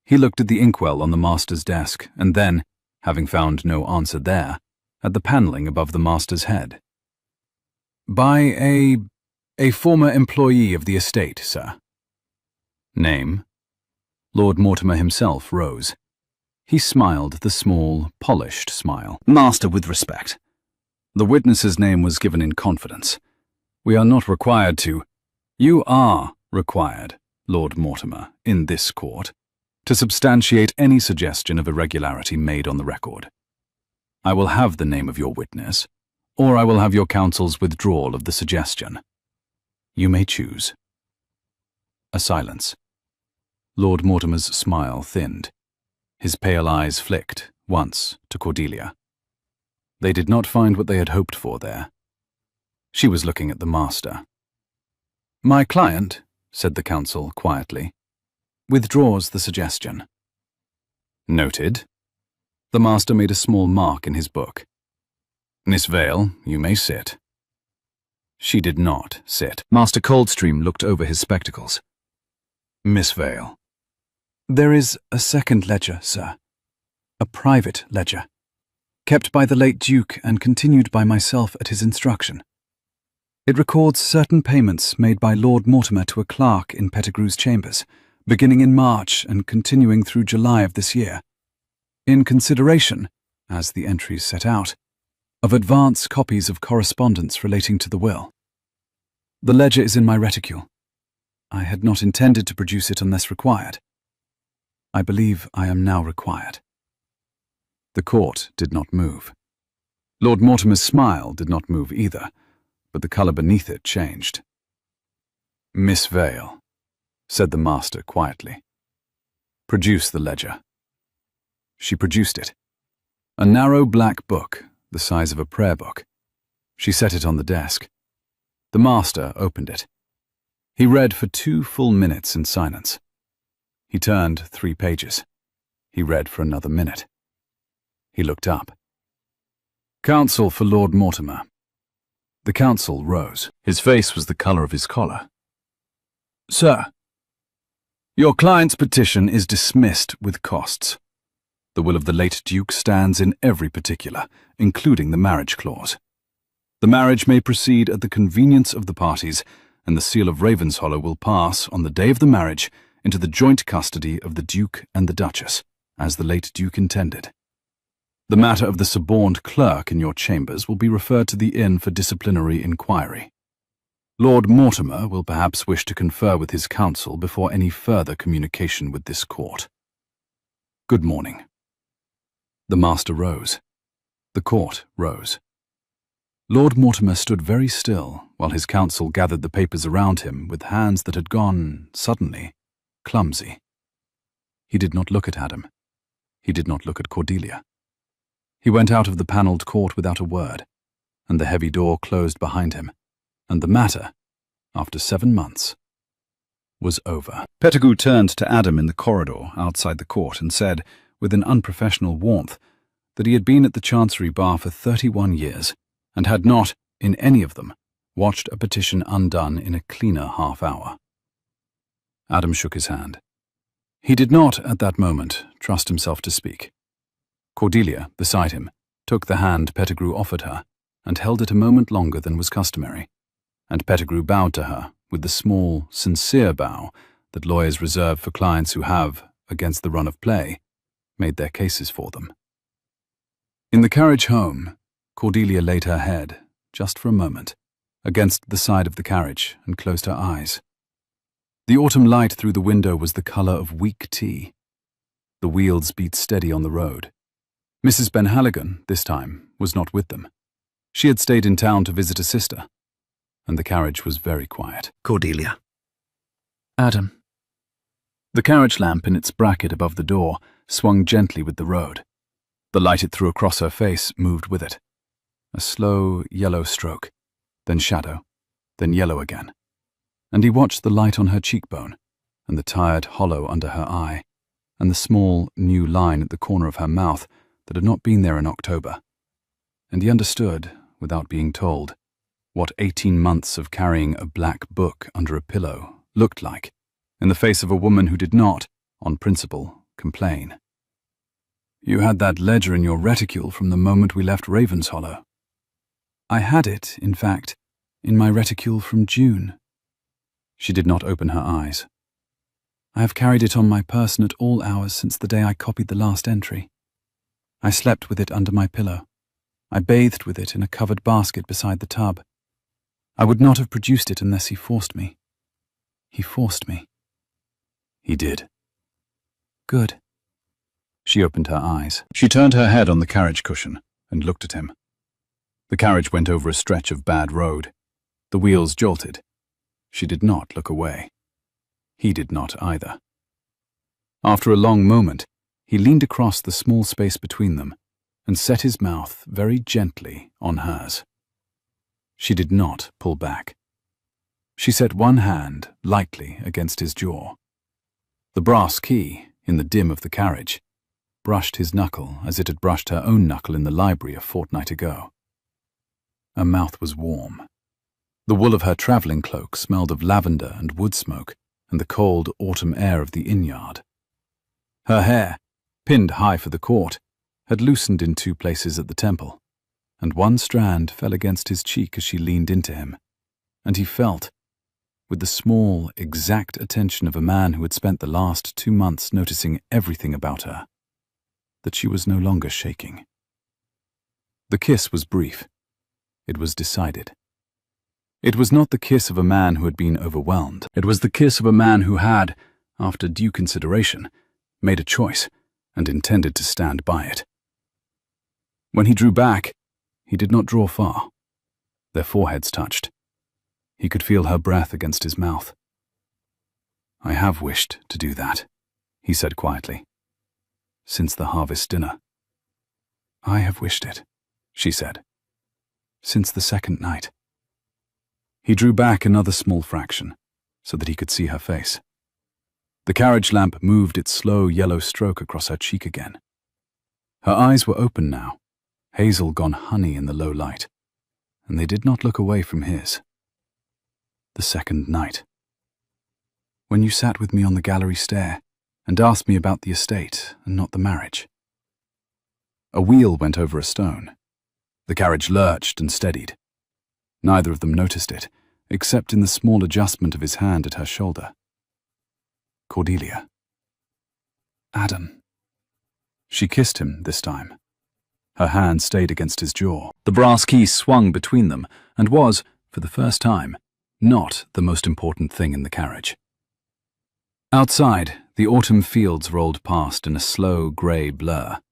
He looked at the inkwell on the master's desk, and then, having found no answer there, at the panelling above the master's head. "By a former employee of the estate, sir." "Name?" Lord Mortimer himself rose. He smiled the small, polished smile. "Master, with respect. The witness's name was given in confidence. We are not required to—" "You are required, Lord Mortimer, in this court, to substantiate any suggestion of irregularity made on the record. I will have the name of your witness, or I will have your counsel's withdrawal of the suggestion. You may choose." A silence. Lord Mortimer's smile thinned. His pale eyes flicked, once, to Cordelia. They did not find what they had hoped for there. She was looking at the master. "My client," said the counsel quietly, "withdraws the suggestion." "Noted." The master made a small mark in his book. "Miss Vale, you may sit." She did not sit. Master Coldstream looked over his spectacles. "Miss Vale." "There is a second ledger, sir. A private ledger, kept by the late Duke and continued by myself at his instruction. It records certain payments made by Lord Mortimer to a clerk in Pettigrew's chambers, beginning in March and continuing through July of this year, in consideration, as the entries set out, of advance copies of correspondence relating to the will. The ledger is in my reticule. I had not intended to produce it unless required. I believe I am now required." The court did not move. Lord Mortimer's smile did not move either, but the colour beneath it changed. "Miss Vale," said the master quietly. "Produce the ledger." She produced it. A narrow black book, the size of a prayer book. She set it on the desk. The master opened it. He read for 2 full minutes in silence. He turned 3 pages. He read for another minute. He looked up. "Counsel for Lord Mortimer." The counsel rose. His face was the colour of his collar. "Sir, your client's petition is dismissed with costs. The will of the late Duke stands in every particular, including the marriage clause. The marriage may proceed at the convenience of the parties, and the seal of Ravenshollow will pass, on the day of the marriage, into the joint custody of the Duke and the Duchess, as the late Duke intended. The matter of the suborned clerk in your chambers will be referred to the inn for disciplinary inquiry. Lord Mortimer will perhaps wish to confer with his counsel before any further communication with this court. Good morning." The master rose. The court rose. Lord Mortimer stood very still while his counsel gathered the papers around him with hands that had gone, suddenly, clumsy. He did not look at Adam. He did not look at Cordelia. He went out of the panelled court without a word, and the heavy door closed behind him, and the matter, after 7 months, was over. Pettigrew turned to Adam in the corridor outside the court and said, with an unprofessional warmth, that he had been at the Chancery Bar for 31 years, and had not, in any of them, watched a petition undone in a cleaner half-hour. Adam shook his hand. He did not, at that moment, trust himself to speak. Cordelia, beside him, took the hand Pettigrew offered her, and held it a moment longer than was customary, and Pettigrew bowed to her with the small, sincere bow that lawyers reserve for clients who have, against the run of play, made their cases for them. In the carriage home, Cordelia laid her head, just for a moment, against the side of the carriage and closed her eyes. The autumn light through the window was the colour of weak tea. The wheels beat steady on the road. Mrs. Benhalligan, this time, was not with them. She had stayed in town to visit a sister, and the carriage was very quiet. "Cordelia." "Adam." The carriage lamp in its bracket above the door swung gently with the road. The light it threw across her face moved with it. A slow, yellow stroke, then shadow, then yellow again. And he watched the light on her cheekbone, and the tired hollow under her eye, and the small, new line at the corner of her mouth that had not been there in October. And he understood, without being told, what 18 months of carrying a black book under a pillow looked like in the face of a woman who did not, on principle, complain. "You had that ledger in your reticule from the moment we left Ravenshollow." "I had it, in fact, in my reticule from June." She did not open her eyes. "I have carried it on my person at all hours since the day I copied the last entry. I slept with it under my pillow. I bathed with it in a covered basket beside the tub. I would not have produced it unless he forced me. He forced me." "He did." "Good." She opened her eyes. She turned her head on the carriage cushion and looked at him. The carriage went over a stretch of bad road. The wheels jolted. She did not look away. He did not either. After a long moment, he leaned across the small space between them and set his mouth very gently on hers. She did not pull back. She set one hand lightly against his jaw. The brass key, in the dim of the carriage, brushed his knuckle as it had brushed her own knuckle in the library a fortnight ago. Her mouth was warm. The wool of her travelling cloak smelled of lavender and wood smoke and the cold autumn air of the inn-yard. Her hair, pinned high for the court, had loosened in 2 places at the temple, and one strand fell against his cheek as she leaned into him, and he felt, with the small, exact attention of a man who had spent the last 2 months noticing everything about her, that she was no longer shaking. The kiss was brief. It was decided. It was not the kiss of a man who had been overwhelmed. It was the kiss of a man who had, after due consideration, made a choice and intended to stand by it. When he drew back, he did not draw far. Their foreheads touched. He could feel her breath against his mouth. "I have wished to do that," he said quietly. "Since the harvest dinner." "I have wished it," she said. "Since the second night." He drew back another small fraction, so that he could see her face. The carriage lamp moved its slow yellow stroke across her cheek again. Her eyes were open now, hazel gone honey in the low light, and they did not look away from his. The second night. "When you sat with me on the gallery stair and asked me about the estate and not the marriage." A wheel went over a stone. The carriage lurched and steadied. Neither of them noticed it, except in the small adjustment of his hand at her shoulder. "Cordelia." "Adam." She kissed him this time. Her hand stayed against his jaw. The brass key swung between them and was, for the first time, not the most important thing in the carriage. Outside, the autumn fields rolled past in a slow grey blur.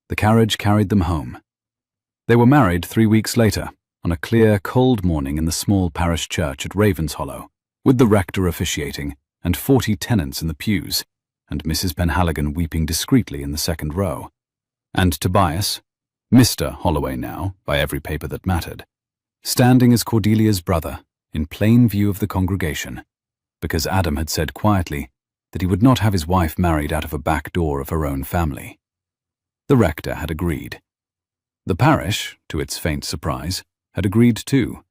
The carriage carried them home. They were married 3 weeks later, on a clear, cold morning in the small parish church at Ravenshollow, with the rector officiating and 40 tenants in the pews, and Mrs. Penhaligon weeping discreetly in the second row, and Tobias, Mr. Holloway now, by every paper that mattered, standing as Cordelia's brother, in plain view of the congregation, because Adam had said quietly that he would not have his wife married out of a back door of her own family. The rector had agreed. The parish, to its faint surprise, had agreed too.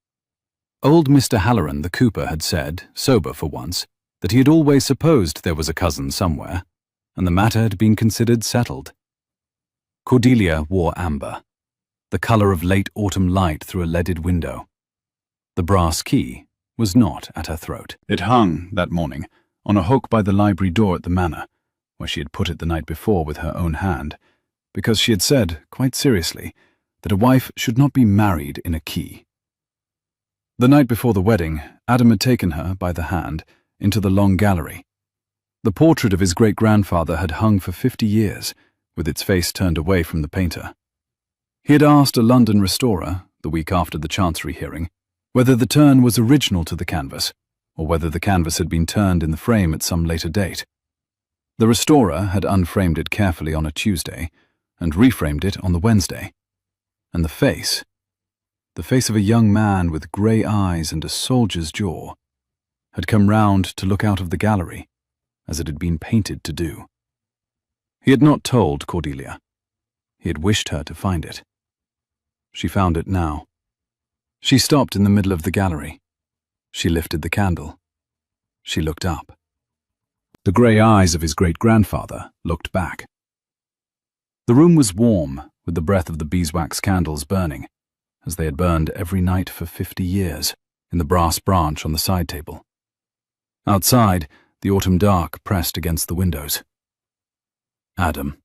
Old Mr. Halloran the cooper had said, sober for once, that he had always supposed there was a cousin somewhere, and the matter had been considered settled. Cordelia wore amber, the colour of late autumn light through a leaded window. The brass key was not at her throat. It hung, that morning, on a hook by the library door at the Manor, where she had put it the night before with her own hand, because she had said, quite seriously, that a wife should not be married in a key. The night before the wedding, Adam had taken her, by the hand, into the long gallery. The portrait of his great-grandfather had hung for 50 years, with its face turned away from the painter. He had asked a London restorer, the week after the Chancery hearing, whether the turn was original to the canvas, or whether the canvas had been turned in the frame at some later date. The restorer had unframed it carefully on a Tuesday, and reframed it on the Wednesday. And the face of a young man with grey eyes and a soldier's jaw, had come round to look out of the gallery, as it had been painted to do. He had not told Cordelia. He had wished her to find it. She found it now. She stopped in the middle of the gallery. She lifted the candle. She looked up. The grey eyes of his great-grandfather looked back. The room was warm, with the breath of the beeswax candles burning, as they had burned every night for 50 years, in the brass branch on the side table. Outside, the autumn dark pressed against the windows. "Adam."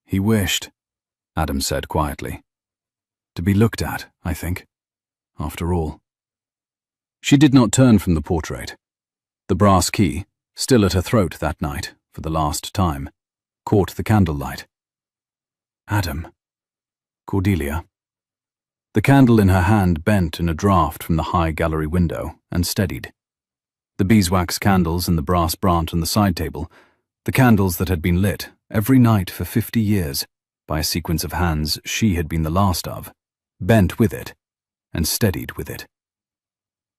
"He wished," Adam said quietly, "to be looked at, I think, after all." She did not turn from the portrait. The brass key, still at her throat that night, for the last time, caught the candlelight. "Adam." "Cordelia." The candle in her hand bent in a draught from the high gallery window and steadied. The beeswax candles in the brass branch on the side table, the candles that had been lit every night for 50 years by a sequence of hands she had been the last of, bent with it and steadied with it.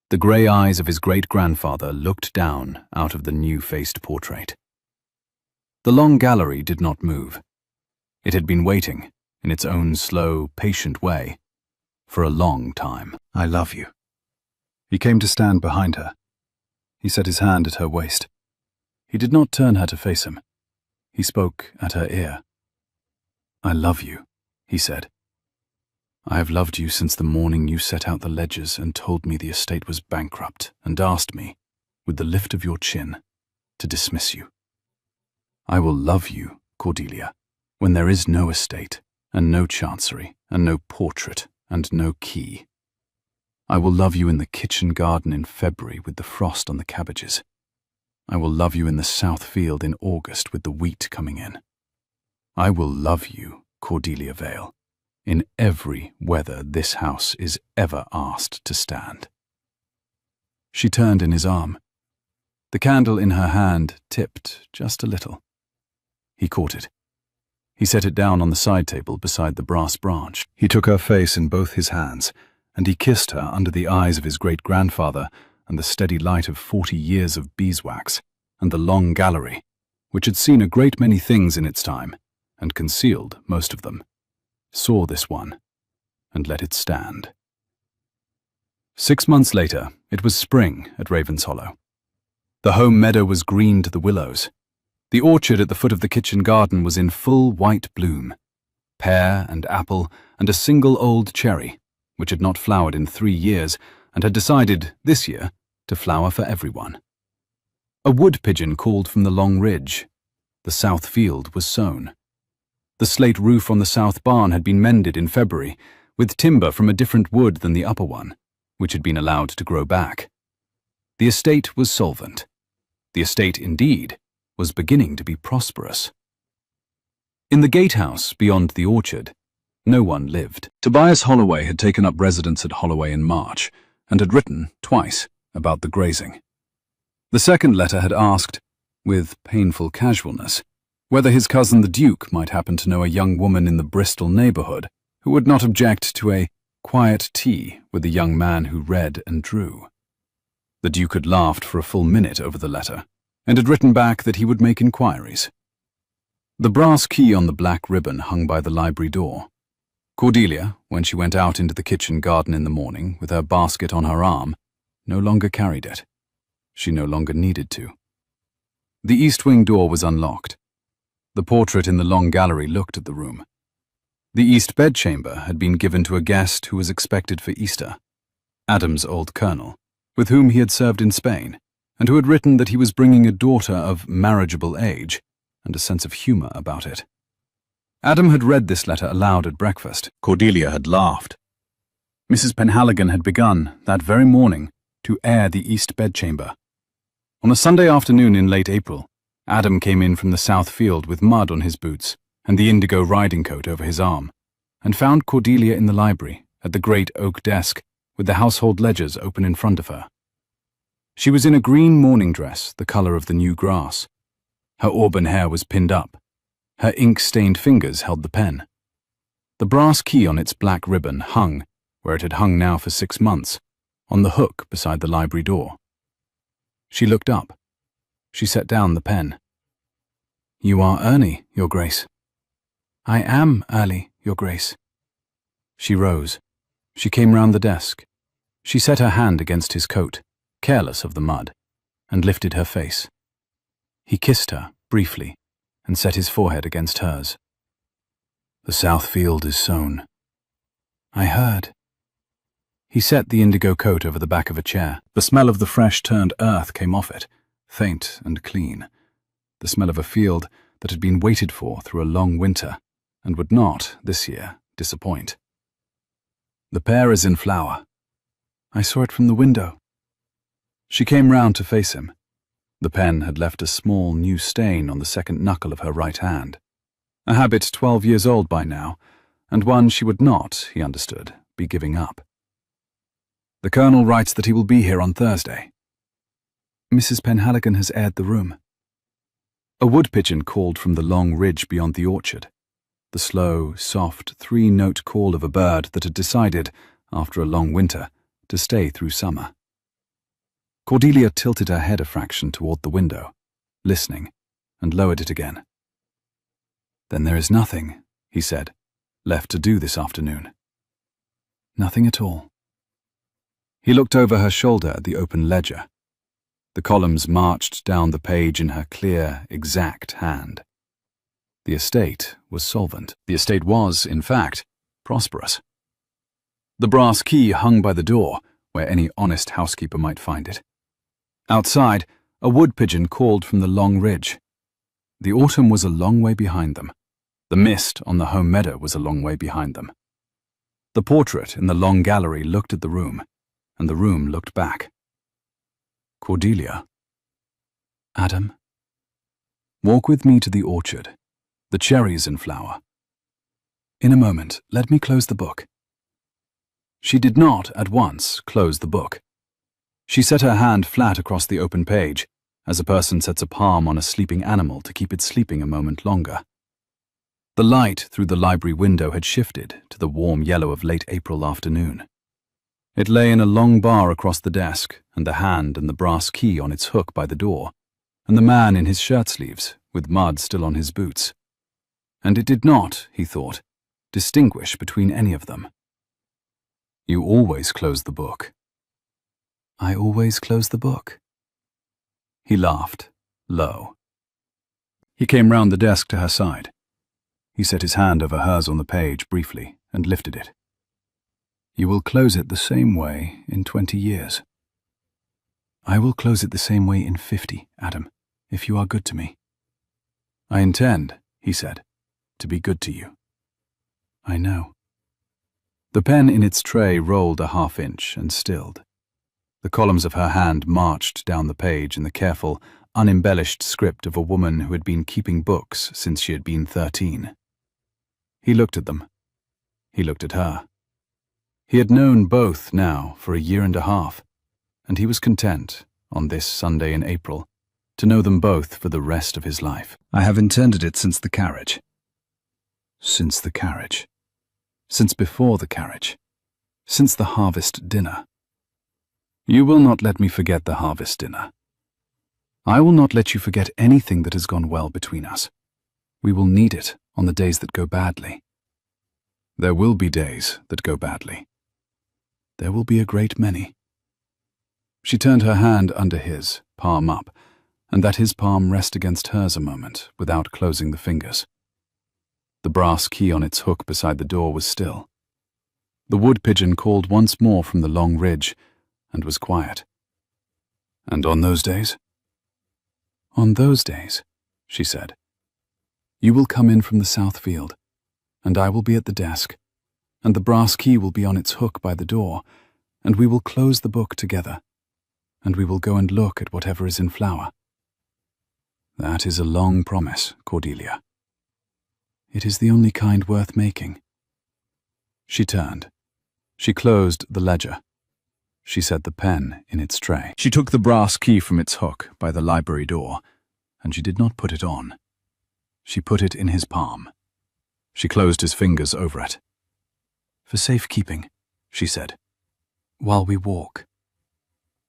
The grey eyes of his great-grandfather looked down out of the new-faced portrait. The long gallery did not move. It had been waiting, in its own slow, patient way, for a long time. "I love you." He came to stand behind her. He set his hand at her waist. He did not turn her to face him. He spoke at her ear. "I love you," he said. "I have loved you since the morning you set out the ledgers and told me the estate was bankrupt and asked me, with the lift of your chin, to dismiss you. I will love you, Cordelia, when there is no estate, and no chancery, and no portrait, and no key. I will love you in the kitchen garden in February with the frost on the cabbages. I will love you in the south field in August with the wheat coming in. I will love you, Cordelia Vale, in every weather this house is ever asked to stand. She turned in his arm. The candle in her hand tipped just a little. He caught it. He set it down on the side table beside the brass branch. He took her face in both his hands, and he kissed her under the eyes of his great-grandfather and the steady light of 40 years of beeswax, and the long gallery, which had seen a great many things in its time, and concealed most of them, saw this one, and let it stand. 6 months later, it was spring at Ravenshollow. The home meadow was green to the willows. The orchard at the foot of the kitchen garden was in full white bloom. Pear and apple and a single old cherry, which had not flowered in 3 years and had decided, this year, to flower for everyone. A wood pigeon called from the long ridge. The south field was sown. The slate roof on the south barn had been mended in February, with timber from a different wood than the upper one, which had been allowed to grow back. The estate was solvent. The estate, indeed, was beginning to be prosperous. In the gatehouse beyond the orchard, no one lived. Tobias Holloway had taken up residence at Holloway in March, and had written, twice, about the grazing. The second letter had asked, with painful casualness, whether his cousin the Duke might happen to know a young woman in the Bristol neighbourhood who would not object to a quiet tea with a young man who read and drew. The Duke had laughed for a full minute over the letter, and had written back that he would make inquiries. The brass key on the black ribbon hung by the library door. Cordelia, when she went out into the kitchen garden in the morning with her basket on her arm, no longer carried it. She no longer needed to. The east wing door was unlocked. The portrait in the long gallery looked at the room. The east bedchamber had been given to a guest who was expected for Easter, Adam's old colonel, with whom he had served in Spain, and who had written that he was bringing a daughter of marriageable age, and a sense of humour about it. Adam had read this letter aloud at breakfast. Cordelia had laughed. Mrs. Penhaligon had begun, that very morning, to air the east bedchamber. On a Sunday afternoon in late April, Adam came in from the south field with mud on his boots and the indigo riding coat over his arm, and found Cordelia in the library, at the great oak desk, with the household ledgers open in front of her. She was in a green morning dress, the colour of the new grass. Her auburn hair was pinned up. Her ink-stained fingers held the pen. The brass key on its black ribbon hung, where it had hung now for 6 months, on the hook beside the library door. She looked up. She set down the pen. "You are early, Your Grace." "I am early, Your Grace." She rose. She came round the desk. She set her hand against his coat, careless of the mud, and lifted her face. He kissed her, briefly, and set his forehead against hers. "The south field is sown." "I heard." He set the indigo coat over the back of a chair. The smell of the fresh-turned earth came off it, faint and clean. The smell of a field that had been waited for through a long winter, and would not, this year, disappoint. "The pear is in flower." "I saw it from the window." She came round to face him. The pen had left a small new stain on the second knuckle of her right hand. A habit 12 years old by now, and one she would not, he understood, be giving up. "The Colonel writes that he will be here on Thursday." "Mrs. Penhaligon has aired the room." A wood pigeon called from the long ridge beyond the orchard, the slow, soft, 3-note call of a bird that had decided, after a long winter, to stay through summer. Cordelia tilted her head a fraction toward the window, listening, and lowered it again. "Then there is nothing," he said, "left to do this afternoon." "Nothing at all." He looked over her shoulder at the open ledger. The columns marched down the page in her clear, exact hand. The estate was solvent. The estate was, in fact, prosperous. The brass key hung by the door, where any honest housekeeper might find it. Outside, a wood pigeon called from the long ridge. The autumn was a long way behind them. The mist on the home meadow was a long way behind them. The portrait in the long gallery looked at the room, and the room looked back. "Cordelia." "Adam." "Walk with me to the orchard. The cherries in flower." In a moment, let me close the book. She did not, at once, close the book. She set her hand flat across the open page, as a person sets a palm on a sleeping animal to keep it sleeping a moment longer. The light through the library window had shifted to the warm yellow of late April afternoon. It lay in a long bar across the desk, and the hand and the brass key on its hook by the door, and the man in his shirt sleeves, with mud still on his boots. And it did not, he thought, distinguish between any of them. You always close the book. I always close the book. He laughed, low. He came round the desk to her side. He set his hand over hers on the page briefly and lifted it. You will close it the same way in 20 years. I will close it the same way in 50, Adam, if you are good to me. I intend, he said, to be good to you. I know. The pen in its tray rolled a half-inch and stilled. The columns of her hand marched down the page in the careful, unembellished script of a woman who had been keeping books since she had been 13. He looked at them. He looked at her. He had known both now for a year and a half, and he was content, on this Sunday in April, to know them both for the rest of his life. I have intended it since the carriage. Since the carriage. Since before the carriage. Since the harvest dinner. You will not let me forget the harvest dinner. I will not let you forget anything that has gone well between us. We will need it on the days that go badly. There will be days that go badly. There will be a great many. She turned her hand under his, palm up, and let his palm rest against hers a moment without closing the fingers. The brass key on its hook beside the door was still. The wood pigeon called once more from the long ridge and was quiet. And on those days? On those days, she said, you will come in from the south field, and I will be at the desk, and the brass key will be on its hook by the door, and we will close the book together, and we will go and look at whatever is in flower. That is a long promise, Cordelia. It is the only kind worth making. She turned. She closed the ledger. She set the pen in its tray. She took the brass key from its hook by the library door, and she did not put it on. She put it in his palm. She closed his fingers over it. For safekeeping, she said, while we walk.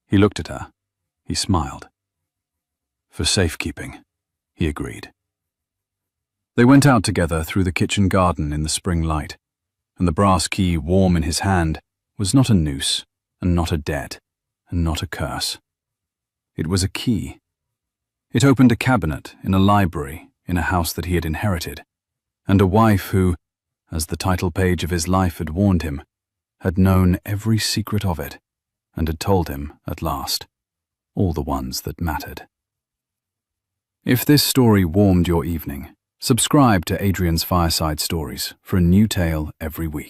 He looked at her. He smiled. For safekeeping, he agreed. They went out together through the kitchen garden in the spring light, and the brass key warm in his hand was not a noose, and not a debt, and not a curse. It was a key. It opened a cabinet in a library in a house that he had inherited, and a wife who, as the title page of his life had warned him, had known every secret of it, and had told him, at last, all the ones that mattered. If this story warmed your evening, subscribe to Adrian's Fireside Stories for a new tale every week.